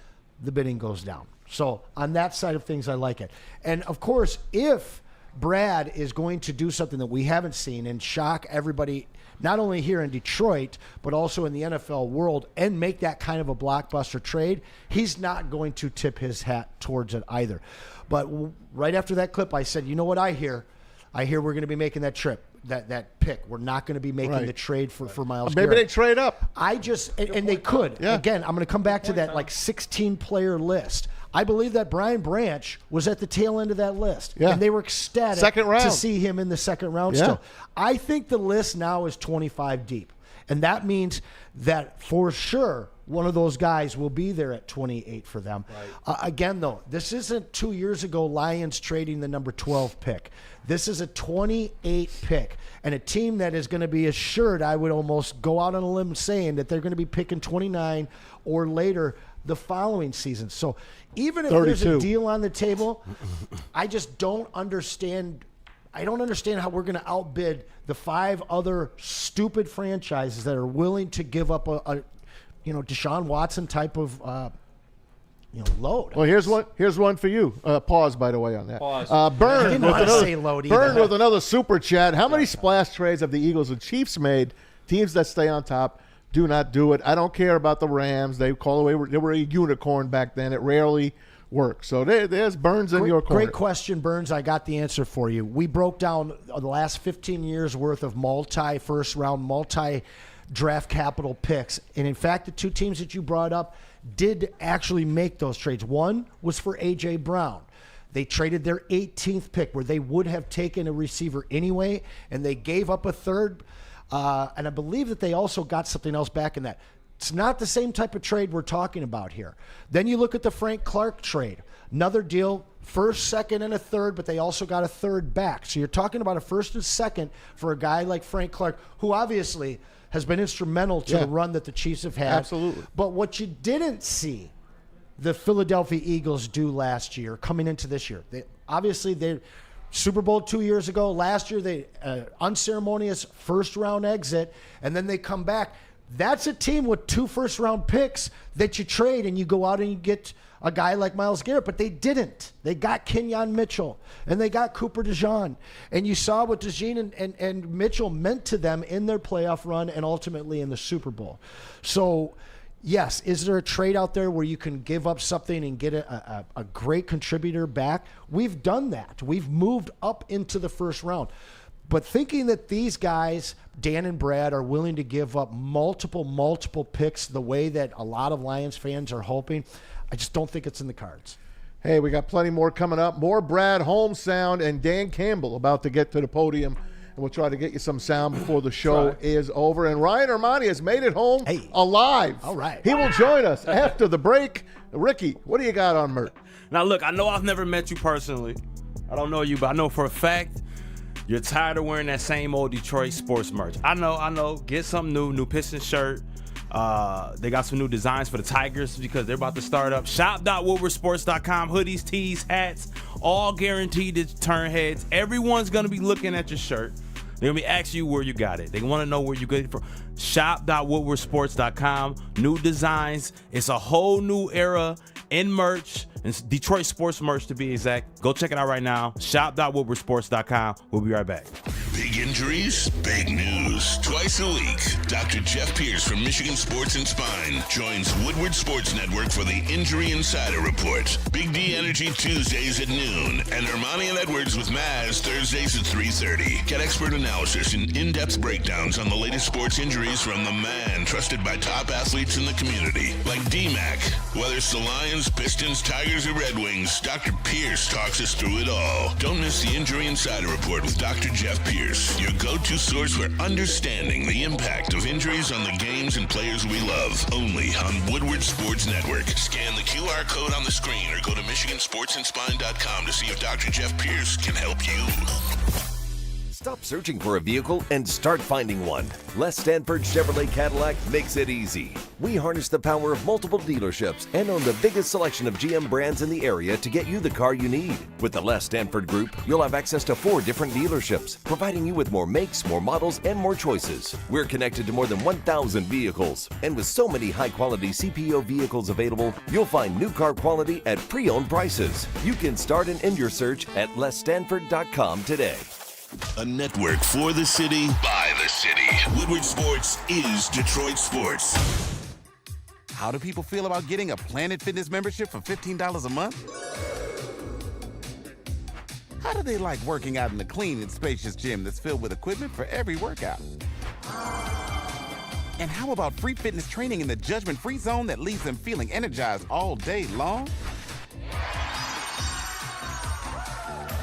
the bidding goes down. So on that side of things, I like it. And, of course, if Brad is going to do something that we haven't seen and shock everybody, not only here in Detroit, but also in the NFL world, and make that kind of a blockbuster trade, he's not going to tip his hat towards it either. But right after that clip, I said, you know what I hear? I hear we're going to be making that trip, that pick. We're not going to be making the trade for Myles Garrett. Maybe they trade up. And they could. Yeah. Again, I'm going to come back to that 16-player list. I believe that Brian Branch was at the tail end of that list. Yeah. And they were ecstatic Second round. to see him in the second round still. I think the list now is 25 deep. And that means that for sure one of those guys will be there at 28 for them. Right. Again, though, this isn't 2 years ago Lions trading the number 12 pick. This is a 28 pick. And a team that is going to be assured, I would almost go out on a limb saying that they're going to be picking 29 or later the following season. So even if 32. there's a deal on the table, I just don't understand. I don't understand how we're going to outbid the 5 other stupid franchises that are willing to give up a Deshaun Watson type of load. Well, here's one for you. Pause, by the way, on that. Pause. Burn I didn't with want to another, say load Burn either. with another super chat. How many splash trades have the Eagles and Chiefs made? Teams that stay on top Do not do it. I don't care about the Rams. They were a unicorn back then. It rarely works. So there's Burns in your corner. Great question, Burns. I got the answer for you. We broke down the last 15 years worth of multi-first round, multi-draft capital picks. And in fact, the two teams that you brought up did actually make those trades. One was for A.J. Brown. They traded their 18th pick where they would have taken a receiver anyway, and they gave up a third. And I believe that they also got something else back in that. It's not the same type of trade we're talking about here. Then you look at the Frank Clark trade. Another deal, first, second, and a third, but they also got a third back. So you're talking about a first and second for a guy like Frank Clark, who obviously has been instrumental to the run that the Chiefs have had. Absolutely. But what you didn't see the Philadelphia Eagles do last year, coming into this year, they Super Bowl 2 years ago. Last year, they unceremonious first-round exit, and then they come back. That's a team with 2 first-round picks that you trade, and you go out and you get a guy like Myles Garrett, but they didn't. They got Kenyon Mitchell, and they got Cooper DeJean. And you saw what DeJean and Mitchell meant to them in their playoff run and ultimately in the Super Bowl. So, yes, is there a trade out there where you can give up something and get a great contributor back? We've done that. We've moved up into the first round. But thinking that these guys, Dan and Brad, are willing to give up multiple picks the way that a lot of Lions fans are hoping, I just don't think it's in the cards. Hey, we got plenty more coming up. More Brad Holmes sound and Dan Campbell about to get to the podium. And we'll try to get you some sound before the show is over. And Ryan Ermanni has made it home alive. All right. He will join us after the break. Ricky, what do you got on Mert? Now, look, I know I've never met you personally. I don't know you, but I know for a fact you're tired of wearing that same old Detroit sports merch. I know. Get something new Piston shirt. They got some new designs for the Tigers because they're about to start up. Shop.woodwardsports.com. Hoodies, tees, hats, all guaranteed to turn heads. Everyone's going to be looking at your shirt. They're going to be asking you where you got it. They want to know where you got it from. Shop.woodwardsports.com. New designs. It's a whole new era in merch. It's Detroit sports merch to be exact. Go check it out right now. Shop.woodwardsports.com. We'll be right back. Big injuries, big news. Twice a week, Dr. Jeff Pierce from Michigan Sports and Spine joins Woodward Sports Network for the Injury Insider Report. Big D Energy Tuesdays at noon, and Ermanni and Edwards with Maz Thursdays at 3:30. Get expert analysis and in-depth breakdowns on the latest sports injuries from the man trusted by top athletes in the community, like D-Mac. Whether it's the Lions, Pistons, Tigers, or Red Wings, Dr. Pierce talks us through it all. Don't miss the Injury Insider Report with Dr. Jeff Pierce, your go-to source for understanding the impact of injuries on the games and players we love. Only on Woodward Sports Network. Scan the QR code on the screen or go to MichiganSportsandSpine.com to see if Dr. Jeff Pierce can help you. Stop searching for a vehicle and start finding one. Les Stanford Chevrolet Cadillac makes it easy. We harness the power of multiple dealerships and own the biggest selection of GM brands in the area to get you the car you need. With the Les Stanford Group, you'll have access to 4 different dealerships, providing you with more makes, more models, and more choices. We're connected to more than 1,000 vehicles. And with so many high-quality CPO vehicles available, you'll find new car quality at pre-owned prices. You can start and end your search at lesstanford.com today. A network for the city, by the city. Woodward Sports is Detroit sports. How do people feel about getting a Planet Fitness membership for $15 a month? How do they like working out in a clean and spacious gym that's filled with equipment for every workout? And how about free fitness training in the judgment-free zone that leaves them feeling energized all day long?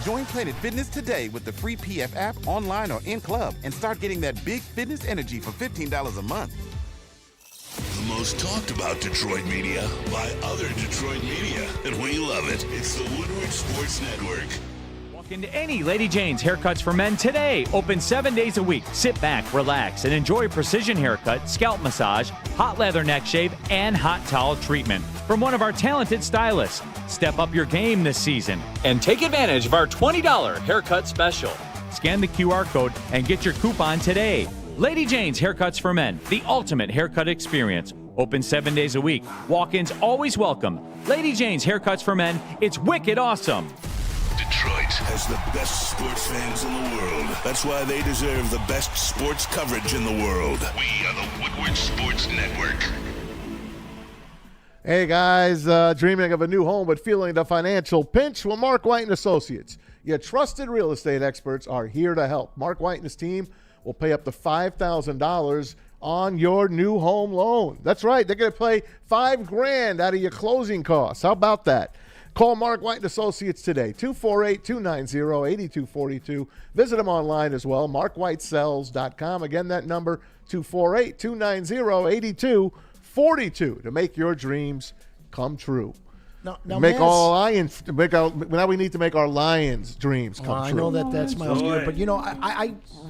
Join Planet Fitness today with the free PF app, online or in club, and start getting that big fitness energy for $15 a month. The most talked about Detroit media by other Detroit media, and we love it. It's the Woodward Sports Network. Walk into any Lady Jane's Haircuts for Men today. Open 7 days a week. Sit back, relax, and enjoy precision haircut, scalp massage, hot leather neck shave, and hot towel treatment from one of our talented stylists. Step up your game this season and take advantage of our $20 haircut special. Scan the QR code and get your coupon today. Lady Jane's Haircuts for Men, the ultimate haircut experience. Open 7 days a week. Walk-ins always welcome. Lady Jane's Haircuts for Men, it's wicked awesome. Detroit has the best sports fans in the world. That's why they deserve the best sports coverage in the world. We are the Woodward Sports Network. Hey guys, dreaming of a new home but feeling the financial pinch? Well, Mark White and Associates, your trusted real estate experts, are here to help. Mark White and his team will pay up to $5,000 on your new home loan. That's right, they're going to pay $5,000 out of your closing costs. How about that? Call Mark White and Associates today, 248-290-8242. Visit them online as well, markwhitesells.com. Again, that number, 248-290-8242. to make your dreams come true. Now Now we need to make our Lions' dreams come true. I know that's Miles Garrett, but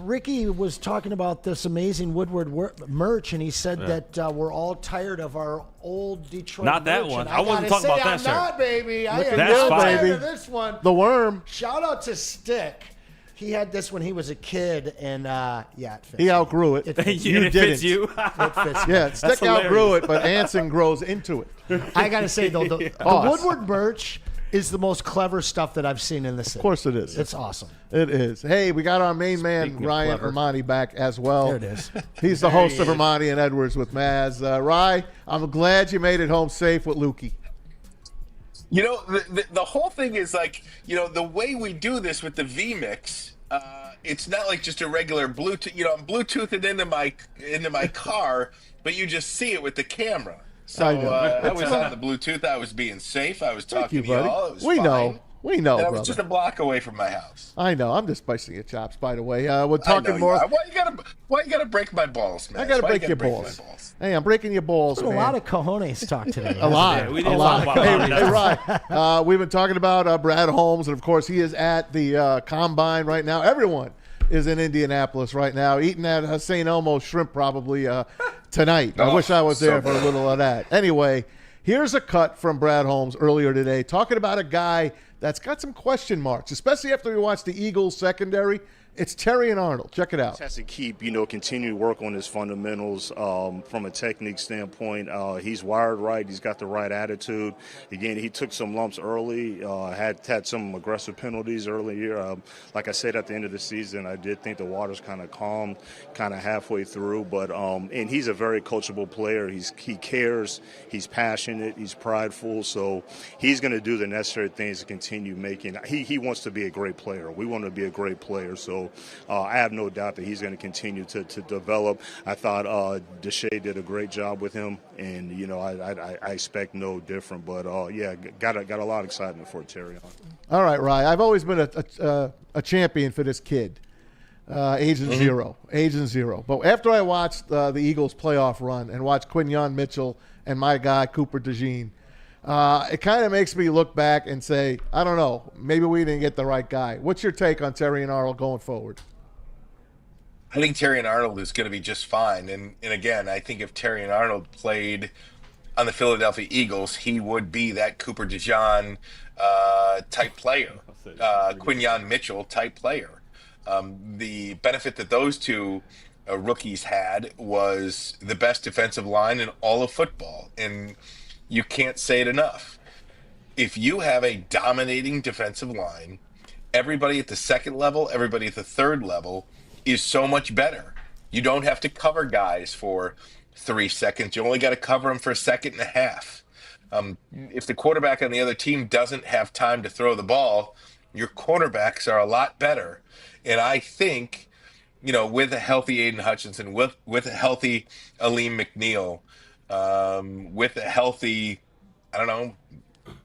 Ricky was talking about this amazing Woodward merch, and he said that we're all tired of our old Detroit. Not that merch, one. and I wasn't talking about that shirt. I'm not, baby. I am That's not fire. tired of this one. The worm. Shout out to Stick. He had this when he was a kid, and it fits. He outgrew it. It fits You it didn't. fits you. It fits. Yeah, Stick outgrew it, but Anson grows into it. I got to say, though, the Woodward merch is the most clever stuff that I've seen in the city. Of course it is. It's awesome. It is. Hey, we got our main man, Speaking of Ryan clever. Ermanni, back as well. There it is. He's the host of Ermanni and Edwards with Maz. Rye, I'm glad you made it home safe with Lukey. You know, the whole thing is like, you know, the way we do this with the VMix, it's not like just a regular Bluetooth. You know, I'm Bluetoothing into my car, but you just see it with the camera. So I know. I was on the Bluetooth. I was being safe. I was talking to buddy. y'all. It was We fine. know. We know, And I brother. was just a block away from my house. I know. I'm just spicing your chops, by the way. We're I know talking you more. are. Why you gotta break my balls, man? I got to Why you break your gotta balls. my balls? Hey, I'm breaking your balls, A man. lot of cojones talk today. A lot. Yeah, we a didn't lot. talk about Hey, right. We've been talking about Brad Holmes, and of course, he is at the Combine right now. Everyone is in Indianapolis right now, eating that St. Elmo shrimp probably tonight. I wish I was there for a little of that. Anyway, here's a cut from Brad Holmes earlier today, talking about a guy that's got some question marks, especially after we watched the Eagles secondary. It's Terry and Arnold. Check it out. Has to keep, continue to work on his fundamentals from a technique standpoint. He's wired right. He's got the right attitude. Again, he took some lumps early, had some aggressive penalties earlier. Like I said, at the end of the season, I did think the water's kind of calmed, kind of halfway through. But and he's a very coachable player. He cares. He's passionate. He's prideful. So he's going to do the necessary things to continue making. He wants to be a great player. We want to be a great player. So I have no doubt that he's going to continue to develop. I thought Deshae did a great job with him, and I expect no different. But got a lot of excitement for Terry. All right, Rye. I've always been a champion for this kid, Agent Zero. But after I watched the Eagles playoff run and watched Quinyon Mitchell and my guy Cooper DeJean, it kind of makes me look back and say, I don't know, maybe we didn't get the right guy. What's your take on Terry and Arnold going forward? I think Terry and Arnold is going to be just fine. And again, I think if Terry and Arnold played on the Philadelphia Eagles, he would be that Cooper DeJean type player, Quinyon Mitchell type player. The benefit that those two rookies had was the best defensive line in all of football. And you can't say it enough. If you have a dominating defensive line, everybody at the second level, everybody at the third level is so much better. You don't have to cover guys for 3 seconds. You only got to cover them for a second and a half. If the quarterback on the other team doesn't have time to throw the ball, your cornerbacks are a lot better. And I think, with a healthy Aiden Hutchinson, with a healthy Aleem McNeil, with a healthy,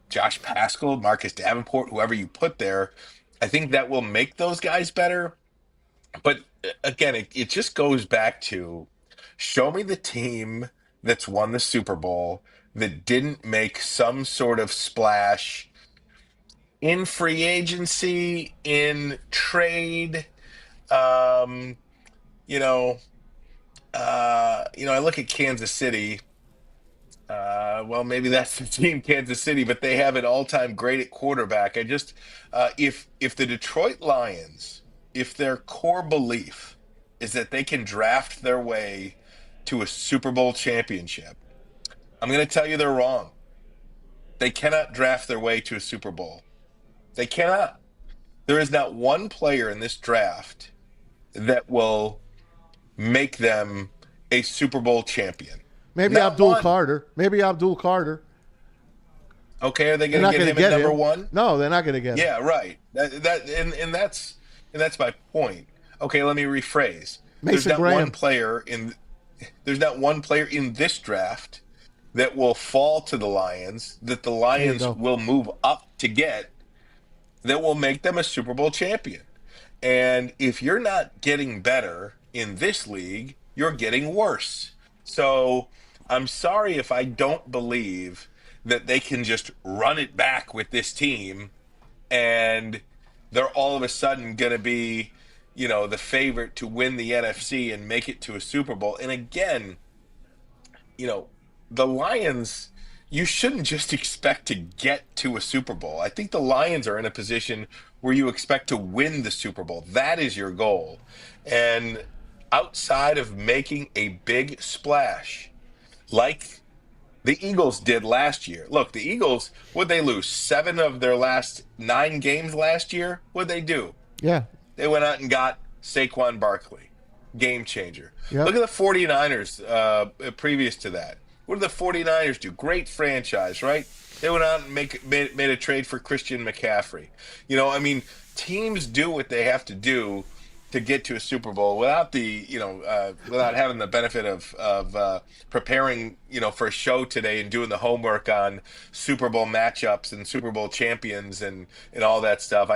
Josh Paschal, Marcus Davenport, whoever you put there, I think that will make those guys better. But again, it just goes back to show me the team that's won the Super Bowl that didn't make some sort of splash in free agency, in trade. I look at Kansas City. Well, maybe that's the team, Kansas City, but they have an all-time great at quarterback. I just, if the Detroit Lions, if their core belief is that they can draft their way to a Super Bowl championship, I'm going to tell you they're wrong. They cannot draft their way to a Super Bowl. They cannot. There is not one player in this draft that will make them a Super Bowl champion. Maybe Not Abdul one. Carter. Maybe Abdul Carter. Okay, are they They're going not to get gonna him get at number him. one? No, they're not going to get him. Yeah, right. And that's my point. Okay, let me rephrase. There's Mason not Graham. one player there's not one player in this draft that will fall to the Lions, that the Lions go. will move up to get, that will make them a Super Bowl champion. And if you're not getting better in this league, you're getting worse. So I'm sorry if I don't believe that they can just run it back with this team and they're all of a sudden going to be, the favorite to win the NFC and make it to a Super Bowl. And again, the Lions, you shouldn't just expect to get to a Super Bowl. I think the Lions are in a position where you expect to win the Super Bowl. That is your goal. And outside of making a big splash, like the Eagles did last year. Look, the Eagles, would they lose 7 of their last 9 games last year? What'd they do? Yeah. They went out and got Saquon Barkley, game changer. Yep. Look at the 49ers previous to that. What did the 49ers do? Great franchise, right? They went out and made a trade for Christian McCaffrey. Teams do what they have to do to get to a Super Bowl without without having the benefit of preparing, for a show today and doing the homework on Super Bowl matchups and Super Bowl champions and all that stuff.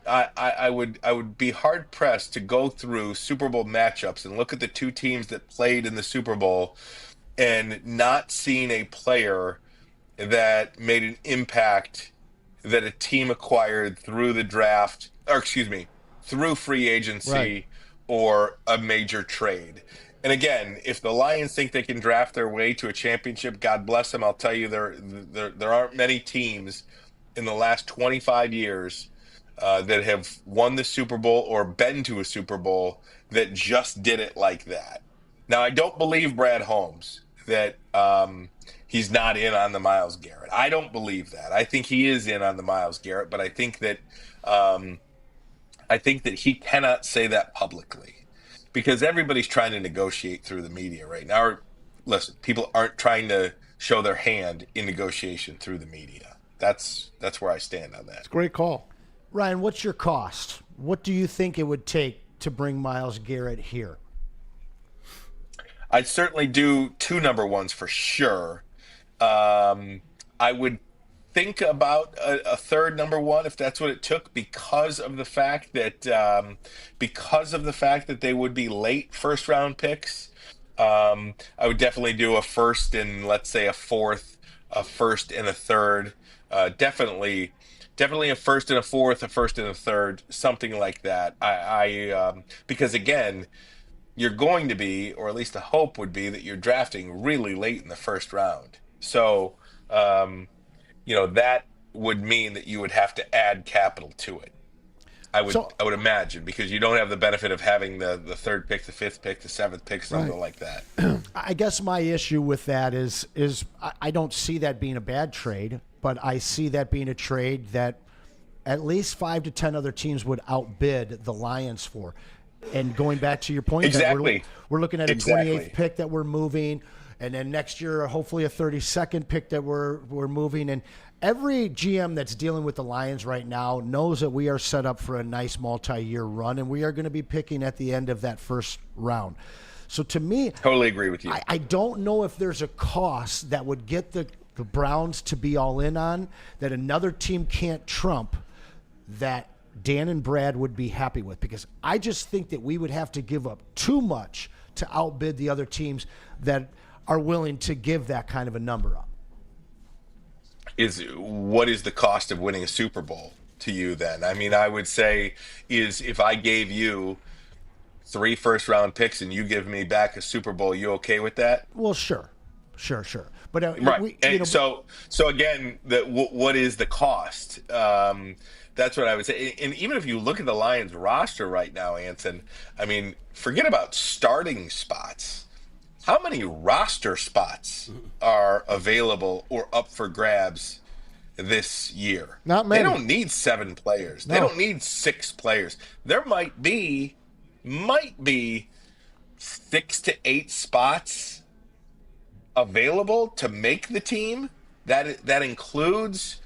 I would be hard pressed to go through Super Bowl matchups and look at the two teams that played in the Super Bowl and not seeing a player that made an impact that a team acquired through the draft, through free agency, Right. or a major trade. And again, if the Lions think they can draft their way to a championship, God bless them. I'll tell you, there aren't many teams in the last 25 years that have won the Super Bowl or been to a Super Bowl that just did it like that. Now, I don't believe Brad Holmes that he's not in on the Myles Garrett. I don't believe that. I think he is in on the Myles Garrett, but I think that he cannot say that publicly because everybody's trying to negotiate through the media right now. Or, listen, people aren't trying to show their hand in negotiation through the media. That's where I stand on that. It's a great call. Ryan, what's your cost? What do you think it would take to bring Myles Garrett here? I'd certainly do 2 number ones for sure. I would think about a third number one if that's what it took because of the fact that they would be late first round picks. I would definitely do a first and let's say a fourth, a first and a third. Definitely a first and a fourth, a first and a third, something like that. Because again, you're going to be, or at least the hope would be, that you're drafting really late in the first round. So, that would mean that you would have to add capital to it. I would imagine, because you don't have the benefit of having the third pick, the fifth pick, the seventh pick, something Right. like that. I guess my issue with that is I don't see that being a bad trade, but I see that being a trade that at least 5 to 10 other teams would outbid the Lions for. And going back to your point, Exactly. that we're looking at a Exactly. 28th pick that we're moving, and then next year hopefully a 32nd pick that we're moving. And every GM that's dealing with the Lions right now knows that we are set up for a nice multi-year run, and we are going to be picking at the end of that first round. So to me, Totally agree with you. I don't know if there's a cost that would get the Browns to be all in on that another team can't trump that Dan and Brad would be happy with, because I just think that we would have to give up too much to outbid the other teams that are willing to give that kind of a number up. What is the cost of winning a Super Bowl to you then? I mean, I would say is if I gave you 3 first round picks and you give me back a Super Bowl, you okay with that? Well, sure. But Right. So again, what is the cost? That's what I would say. And even if you look at the Lions roster right now, Anson, I mean, forget about starting spots. How many roster spots are available or up for grabs this year. Not many. They don't need 7 players. They don't need 6 players. There might be 6 to 8 spots available to make the team. That includes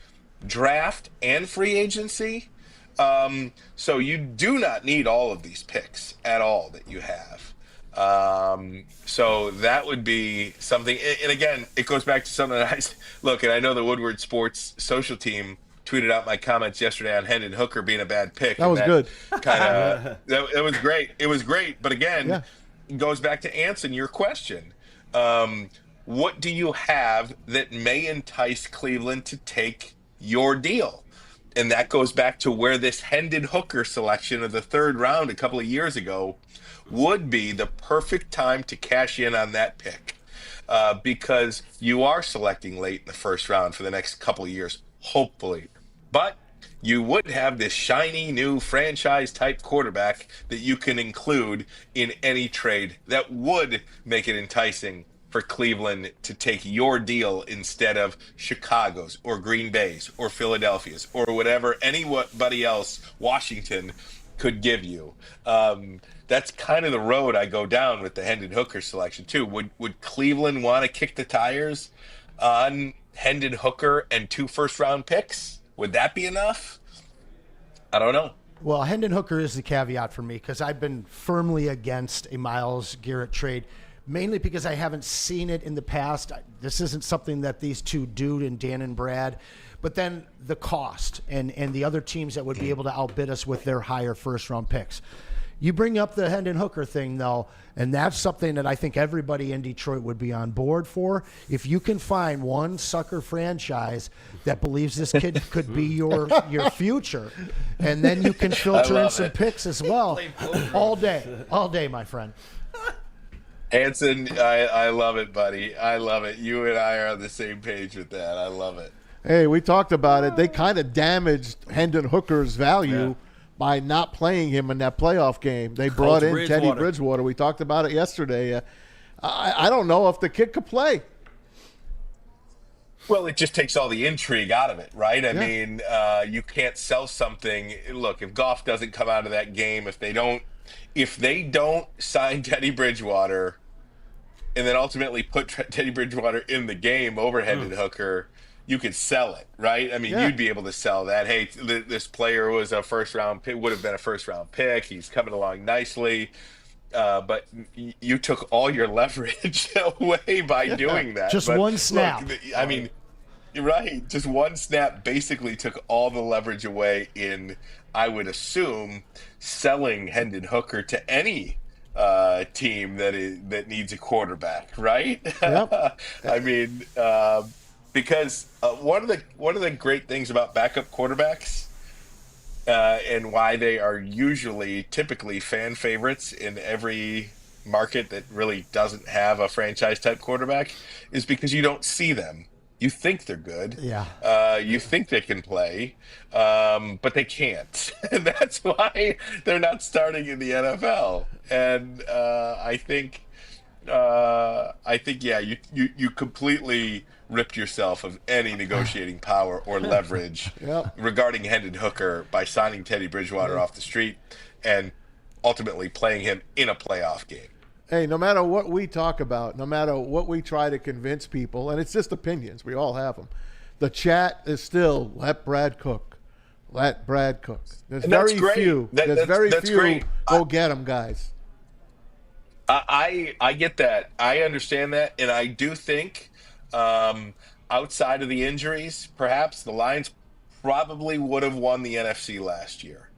draft and free agency. So you do not need all of these picks at all that you have. So that would be something. And again, it goes back to something that and I know the Woodward Sports social team tweeted out my comments yesterday on Hendon Hooker being a bad pick. That was good. That was great. It was great. But again, it goes back to Anson, your question. What do you have that may entice Cleveland to take your deal? And that goes back to where this Hendon Hooker selection of the 3rd round a couple of years ago would be the perfect time to cash in on that pick, because you are selecting late in the 1st round for the next couple of years, hopefully. But you would have this shiny new franchise-type quarterback that you can include in any trade that would make it enticing for Cleveland to take your deal instead of Chicago's or Green Bay's or Philadelphia's or whatever anybody else, Washington, could give you. That's kind of the road I go down with the Hendon Hooker selection too. Would Cleveland want to kick the tires on Hendon Hooker and 2 first-round picks? Would that be enough? I don't know. Well, Hendon Hooker is the caveat for me because I've been firmly against a Myles Garrett trade, mainly because I haven't seen it in the past. This isn't something that these two do in Dan and Brad. But then the cost and the other teams that would be able to outbid us with their higher first-round picks. You bring up the Hendon Hooker thing, though, and that's something that I think everybody in Detroit would be on board for. If you can find one sucker franchise that believes this kid could be your future, and then you can filter in some picks as well. All day, my friend. Anson, I love it, buddy. I love it. You and I are on the same page with that. I love it. Hey, we talked about it. They kind of damaged Hendon Hooker's value by not playing him in that playoff game. They brought in Teddy Bridgewater. We talked about it yesterday. I don't know if the kid could play. Well, it just takes all the intrigue out of it, right? I mean, you can't sell something. Look, if Goff doesn't come out of that game, if they don't sign Teddy Bridgewater and then ultimately put Teddy Bridgewater in the game over Hendon Hooker, you could sell it, right? I mean, you'd be able to sell that. Hey, this player was a first-round pick, would have been a first-round pick. He's coming along nicely. But you took all your leverage away by doing that. Just one snap. Look, I mean, you're right. Just one snap basically took all the leverage away in, I would assume, selling Hendon Hooker to any team that needs a quarterback, right? Yep. I mean, because one of the great things about backup quarterbacks and why they are typically fan favorites in every market that really doesn't have a franchise type quarterback is because you don't see them. You think they're good. Yeah. You think they can play, but they can't. And that's why they're not starting in the NFL. And I think, you completely ripped yourself of any negotiating power or leverage regarding Hendon Hooker by signing Teddy Bridgewater off the street and ultimately playing him in a playoff game. Hey, no matter what we talk about, no matter what we try to convince people, and it's just opinions, we all have them, the chat is still, let Brad cook. Let Brad cook. There's very few. There's very few. Go get him, guys. I get that. I understand that. And I do think outside of the injuries, perhaps the Lions probably would have won the NFC last year.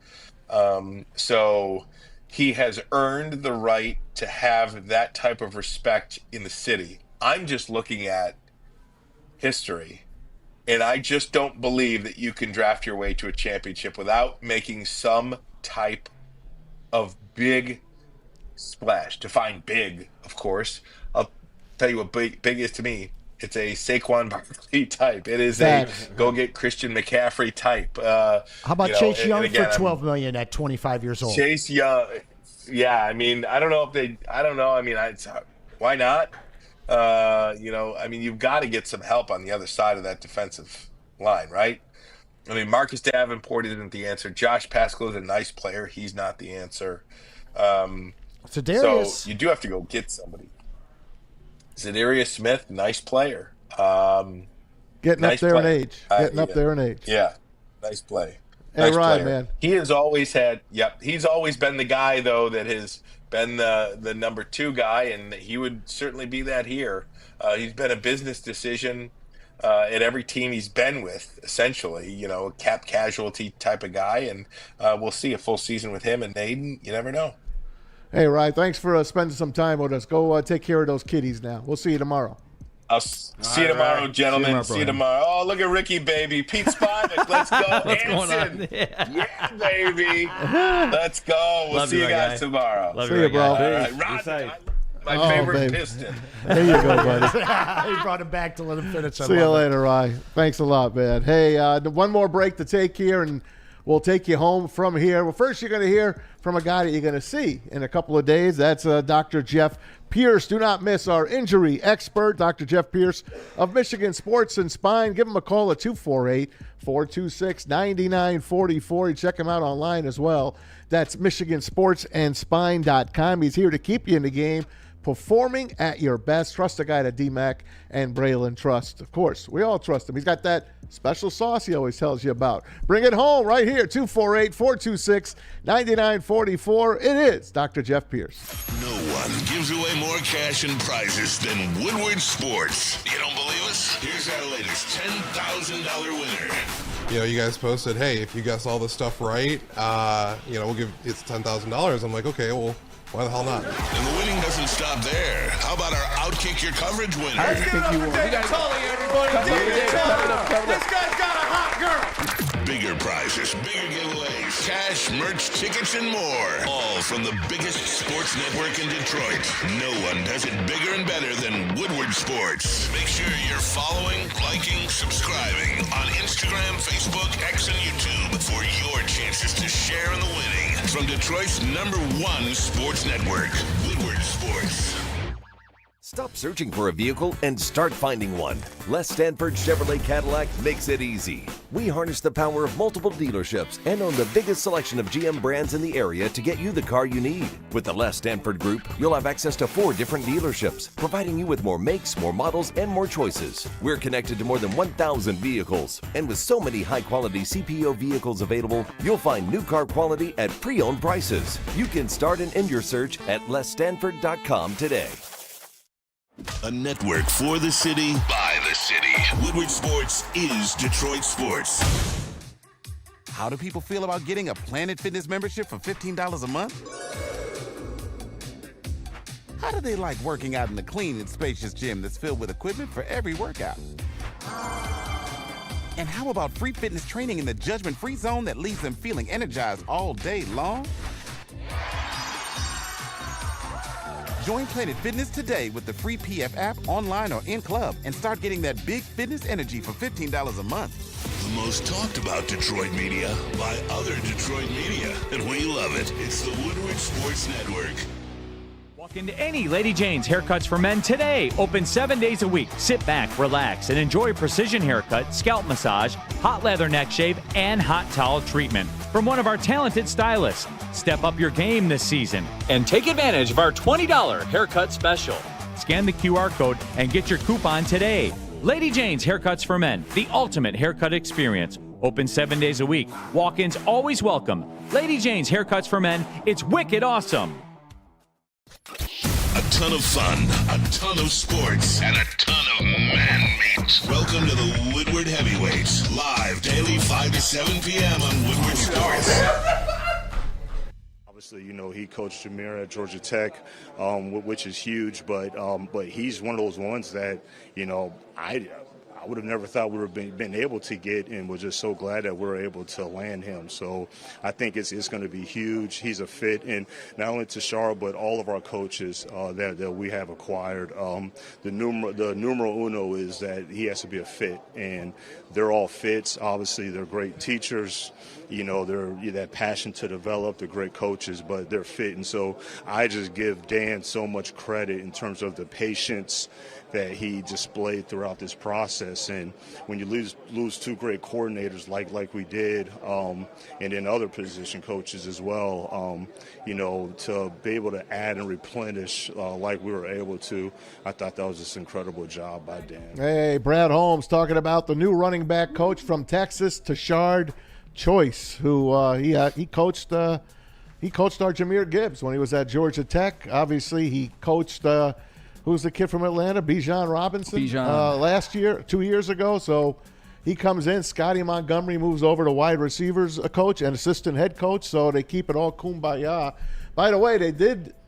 So he has earned the right to have that type of respect in the city. I'm just looking at history, and I just don't believe that you can draft your way to a championship without making some type of big splash. Define big, of course. I'll tell you what big is to me. It's a Saquon Barkley type. It is a go get Christian McCaffrey type. How about Chase Young for $12 million at 25 years old? Chase Young, yeah. I mean, I don't know. I mean, why not? I mean, you've got to get some help on the other side of that defensive line, right? I mean, Marcus Davenport isn't the answer. Josh Pascal is a nice player. He's not the answer. Darius. So you do have to go get somebody. Zadarius Smith, nice player. Getting nice up there in play. age. Getting up there in age. Yeah, nice play. Hey, Nice Ryan, player. man. He has always had. Yep, he's always been the guy though that has been the number 2 guy, and he would certainly be that here. He's been a business decision at every team he's been with, essentially. You know, a cap casualty type of guy, and we'll see a full season with him and Naden. You never know. Hey, Ryan, thanks for spending some time with us. Go take care of those kiddies now. We'll see you tomorrow. I'll see you tomorrow, gentlemen. See you tomorrow. Oh, look at Ricky, baby. Pete Spivak. Let's go. What's going Anson. on? Yeah, baby. Let's go. We'll Love see you, you my guys guy. tomorrow. Love See you, you, my bro. guy. All right, Rod, my favorite baby. Piston. There you go, buddy. He brought him back to let him finish. I See you love it. later, Ryan. Thanks a lot, man. Hey, one more break to take here, and we'll take you home from here. Well, first you're going to hear from a guy that you're going to see in a couple of days. That's Dr. Jeff Pierce. Do not miss our injury expert, Dr. Jeff Pierce of Michigan Sports and Spine. Give him a call at 248-426-9944. You check him out online as well. That's MichiganSportsAndSpine.com. He's here to keep you in the game, performing at your best. Trust the guy that DMAC and Braylon trust. Of course, we all trust him. He's got that special sauce he always tells you about. Bring it home right here, 248-426-9944. It is Dr. Jeff Pierce. No one gives away more cash and prizes than Woodward Sports. You don't believe us? Here's our latest $10,000 winner. You know, you guys posted, hey, if you guess all this stuff right, you know, we'll give it's $10,000. I'm like, okay, well, why the hell not? And the winning doesn't stop there. How about our Outkick Your Coverage winner? Let's give it up for David Tully, everybody. David Tully. This guy's got a hot girl. Bigger prizes, bigger giveaways, cash, merch, tickets, and more. All from the biggest sports network in Detroit. No one does it bigger and better than Woodward Sports. Make sure you're following, liking, subscribing on Instagram, Facebook, X, and YouTube for your chances to share in the winning. From Detroit's #1 sports network, Woodward Sports. Stop searching for a vehicle and start finding one. Les Stanford Chevrolet Cadillac makes it easy. We harness the power of multiple dealerships and own the biggest selection of GM brands in the area to get you the car you need. With the Les Stanford Group, you'll have access to 4 different dealerships, providing you with more makes, more models, and more choices. We're connected to more than 1,000 vehicles. And with so many high-quality CPO vehicles available, you'll find new car quality at pre-owned prices. You can start and end your search at lesstanford.com today. A network for the city, by the city. Woodward Sports is Detroit Sports. How do people feel about getting a Planet Fitness membership for $15 a month? How do they like working out in a clean and spacious gym that's filled with equipment for every workout? And how about free fitness training in the judgment-free zone that leaves them feeling energized all day long? Join Planet Fitness today with the free PF app, online or in club, and start getting that big fitness energy for $15 a month. The most talked about Detroit media by other Detroit media, and we love it. It's the Woodward Sports Network. Walk into any Lady Jane's Haircuts for Men today. Open 7 days a week. Sit back, relax, and enjoy precision haircut, scalp massage, hot leather neck shave, and hot towel treatment from one of our talented stylists. Step up your game this season and take advantage of our $20 haircut special. Scan the QR code and get your coupon today. Lady Jane's Haircuts for Men, the ultimate haircut experience. Open 7 days a week. Walk-ins always welcome. Lady Jane's Haircuts for Men. It's wicked awesome. A ton of fun, a ton of sports, and a ton of man meat. Welcome to the Woodward Heavyweights, live daily 5 to 7 p.m. on Woodward Sports. Obviously, you know, he coached Jameer at Georgia Tech, which is huge, but he's one of those ones that, you know, I would have never thought we would have been able to get, and we're just so glad that we're able to land him. So I think it's going to be huge. He's a fit, and not only Tashara, but all of our coaches that we have acquired. The numero uno is that he has to be a fit, and they're all fits. Obviously, they're great teachers. they're that passion to develop. They're great coaches, but they're fit. And so I just give Dan so much credit in terms of the patience that he displayed throughout this process. And when you lose two great coordinators like we did, and then other position coaches as well, to be able to add and replenish like we were able to, I thought that was just an incredible job by Dan. Hey, Brad Holmes talking about the new running back coach from Texas, Tashard Choice, who he coached our Jahmyr Gibbs when he was at Georgia Tech. Obviously, he coached who's the kid from Atlanta, Bijan Robinson, last year, 2 years ago. So he comes in. Scotty Montgomery moves over to wide receivers coach and assistant head coach. So they keep it all kumbaya. By the way,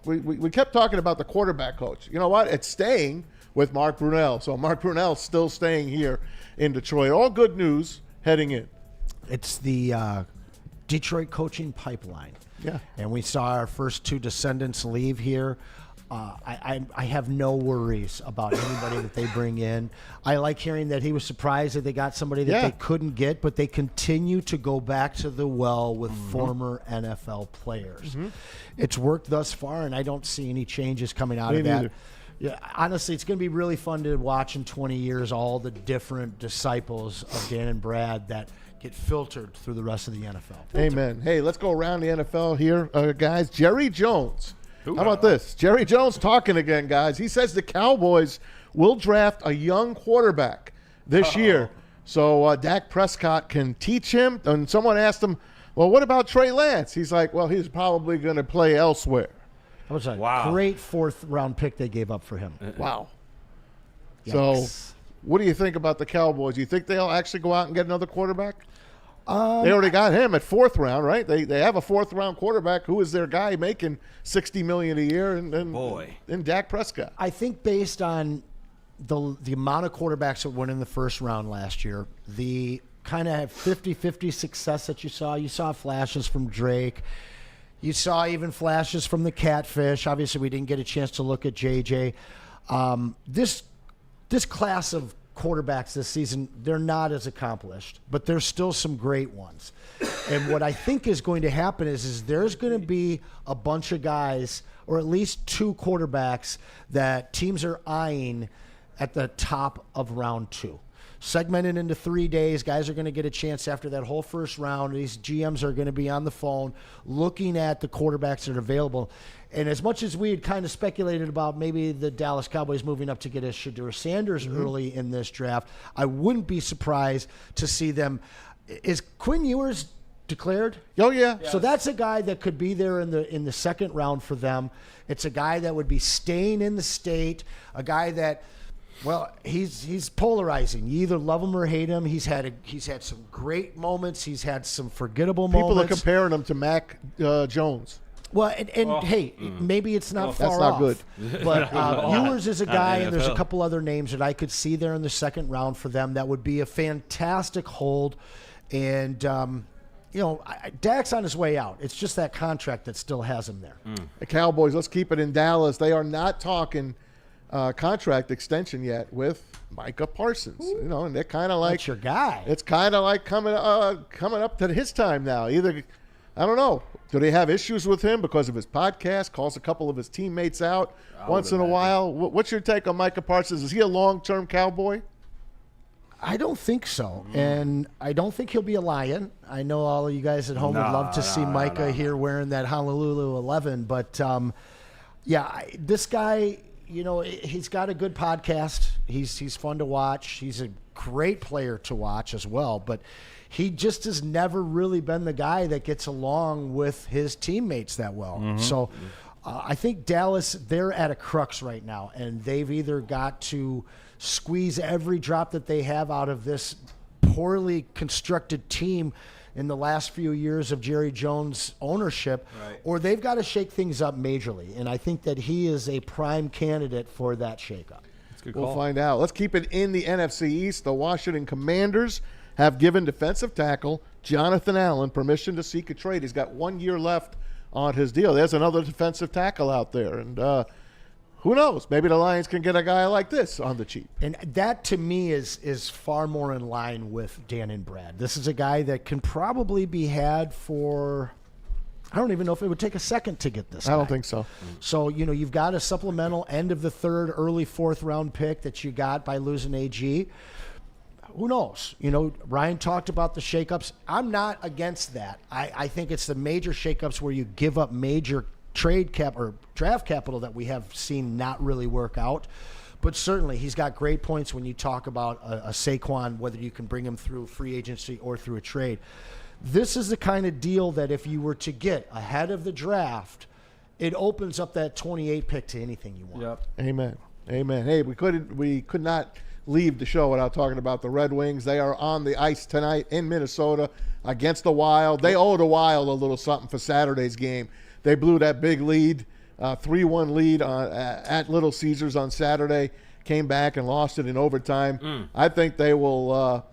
we kept talking about the quarterback coach. You know what? It's staying with Mark Brunell. So Mark Brunell's still staying here in Detroit. All good news heading in. It's the Detroit coaching pipeline. Yeah. And we saw our first two descendants leave here. I have no worries about anybody that they bring in. I like hearing that he was surprised that they got somebody that they couldn't get, but they continue to go back to the well with former NFL players. It's worked thus far, and I don't see any changes coming out of that. Yeah, honestly, it's going to be really fun to watch in 20 years all the different disciples of Dan and Brad that get filtered through the rest of the NFL. Amen. Hey, let's go around the NFL here, guys. Jerry Jones. How about this? Jerry Jones talking again, guys. He says the Cowboys will draft a young quarterback this year so Dak Prescott can teach him. And someone asked him, well, what about Trey Lance? He's like, well, he's probably going to play elsewhere. That was a great fourth-round pick they gave up for him. Wow. Yikes. So what do you think about the Cowboys? Do you think they'll actually go out and get another quarterback? They already got him at fourth round, right? They have a fourth-round quarterback. Who is their guy making $60 million a year? And Dak Prescott. I think based on the amount of quarterbacks that went in the first round last year, the kind of 50-50 success that you saw flashes from Drake. You saw even flashes from the Catfish. Obviously, we didn't get a chance to look at JJ. This class of quarterbacks this season, they're not as accomplished, but there's still some great ones. And what I think is going to happen is there's going to be a bunch of guys, or at least two quarterbacks, that teams are eyeing at the top of round 2. Segmented into 3 days, guys are going to get a chance after that whole first round. These GMs are going to be on the phone looking at the quarterbacks that are available. And as much as we had kind of speculated about maybe the Dallas Cowboys moving up to get a Shedeur Sanders early in this draft, I wouldn't be surprised to see them. Is Quinn Ewers declared? Oh, yeah. So that's a guy that could be there in the second round for them. It's a guy that would be staying in the state, a guy that, well, he's polarizing. You either love him or hate him. He's had some great moments. He's had some forgettable moments. People are comparing him to Mac Jones. Well, hey, maybe it's not far that's not off. Good. But Ewers is a guy, and there's a couple other names that I could see there in the second round for them. That would be a fantastic hold. And, Dak's on his way out. It's just that contract that still has him there. The Cowboys, let's keep it in Dallas. They are not talking contract extension yet with Micah Parsons. And they're kind of like that's your guy. It's kind of like coming up to his time now. Either, I don't know, do they have issues with him because of his podcast? Calls a couple of his teammates out once in a while. What's your take on Micah Parsons? Is he a long-term Cowboy? I don't think so, and I don't think he'll be a Lion. I know all of you guys at home would love to see Micah here wearing that Honolulu 11, but this guy. He's got a good podcast. He's fun to watch. He's a great player to watch as well. But he just has never really been the guy that gets along with his teammates that well. So I think Dallas, they're at a crux right now, and they've either got to squeeze every drop that they have out of this poorly constructed team in the last few years of Jerry Jones' ownership, or they've got to shake things up majorly. And I think that he is a prime candidate for that shakeup. We'll find out. Let's keep it in the NFC East. The Washington Commanders have given defensive tackle Jonathan Allen permission to seek a trade. He's got 1 year left on his deal. There's another defensive tackle out there. And who knows? Maybe the Lions can get a guy like this on the cheap. And that, to me, is far more in line with Dan and Brad. This is a guy that can probably be had for, I don't even know if it would take a second to get this guy. I don't think so. So, you've got a supplemental end of the third, early fourth round pick that you got by losing AG. Who knows? Ryan talked about the shakeups. I'm not against that. I think it's the major shakeups where you give up major trade cap or draft capital that we have seen not really work out. But certainly he's got great points when you talk about a Saquon, whether you can bring him through free agency or through a trade. This is the kind of deal that if you were to get ahead of the draft, it opens up that 28 pick to anything you want. Yep. Amen. Hey, we could not leave the show without talking about the Red Wings. They are on the ice tonight in Minnesota against the Wild. They owe the Wild a little something for Saturday's game. They blew that big lead, 3-1 lead at Little Caesars on Saturday, came back and lost it in overtime. I think they will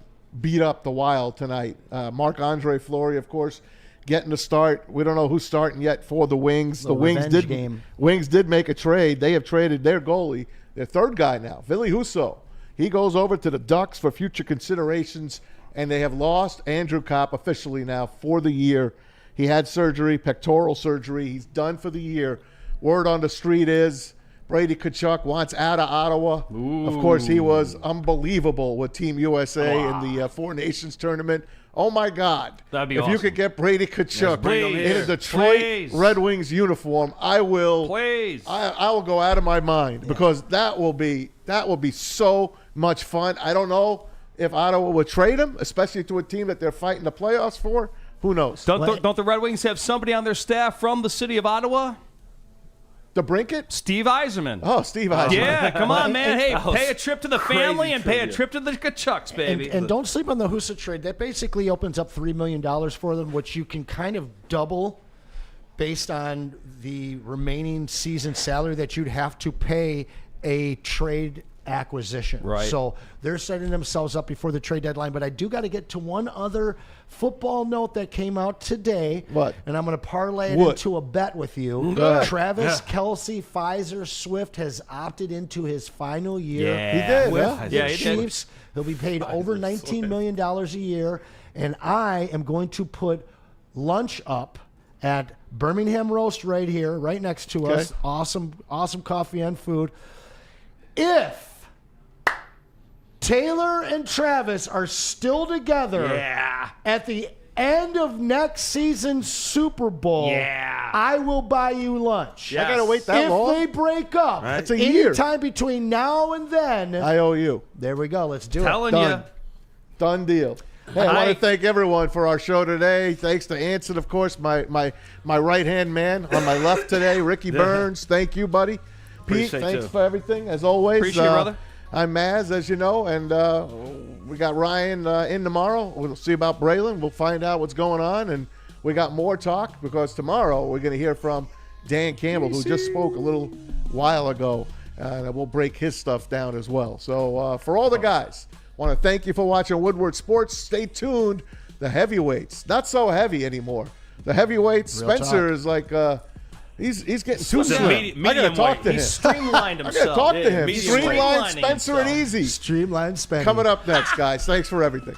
beat up the Wild tonight. Marc-Andre Fleury, of course, getting the start. We don't know who's starting yet for the Wings. The Wings did make a trade. They have traded their goalie, their third guy now, Ville Husso. He goes over to the Ducks for future considerations, and they have lost Andrew Kopp officially now for the year. He had surgery, pectoral surgery. He's done for the year. Word on the street is Brady Tkachuk wants out of Ottawa. Ooh. Of course, he was unbelievable with Team USA in the Four Nations tournament. Oh, my God. That'd be if awesome. you could get Brady Tkachuk in a Detroit Red Wings uniform, I will. Please. I will go out of my mind because that will be so much fun. I don't know if Ottawa would trade him, especially to a team that they're fighting the playoffs for. Who knows? Don't the Red Wings have somebody on their staff from the city of Ottawa? The Brinket? Steve Yzerman. Oh, Steve Yzerman. Yeah, come on, man. Hey, pay a trip to the family and pay a trip to the Tkachuks, baby. And don't sleep on the Husso trade. That basically opens up $3 million for them, which you can kind of double based on the remaining season salary that you'd have to pay a trade acquisition. Right. So they're setting themselves up before the trade deadline. But I do got to get to one other football note that came out today. What? And I'm going to parlay it into a bet with you. Good. Travis Kelce, Pfizer Swift has opted into his final year. Yeah. He did, With huh? the Yeah, he did. Chiefs. He'll be paid over $19 million a year. And I am going to put lunch up at Birmingham Roast right here, right next to us. Awesome coffee and food. If Taylor and Travis are still together at the end of next season's Super Bowl, I will buy you lunch. I got to wait that long? If they break up, That's a year. anytime between now and then, I owe you. there we go. Let's do it. Telling you. Done deal. Hey, I want to thank everyone for our show today. Thanks to Anson, of course, my right-hand man on my left today, Ricky Burns. Thank you, buddy. Pete, Appreciate thanks you. for everything, as always. Appreciate it, brother. I'm Maz, as you know, and we got Ryan in tomorrow. We'll see about Braylon. We'll find out what's going on, and we got more talk because tomorrow we're going to hear from Dan Campbell, who just spoke a little while ago, and we'll break his stuff down as well. So for all the guys, want to thank you for watching Woodward Sports. Stay tuned. The heavyweights, not so heavy anymore. The heavyweights, Real Spencer talk. is like he's getting too The slim. I got to talk to him. He's streamlined I himself. got to talk to him. He's Streamline streamlining Spencer and himself. Easy. Streamline spending. Coming up next, guys. Thanks for everything.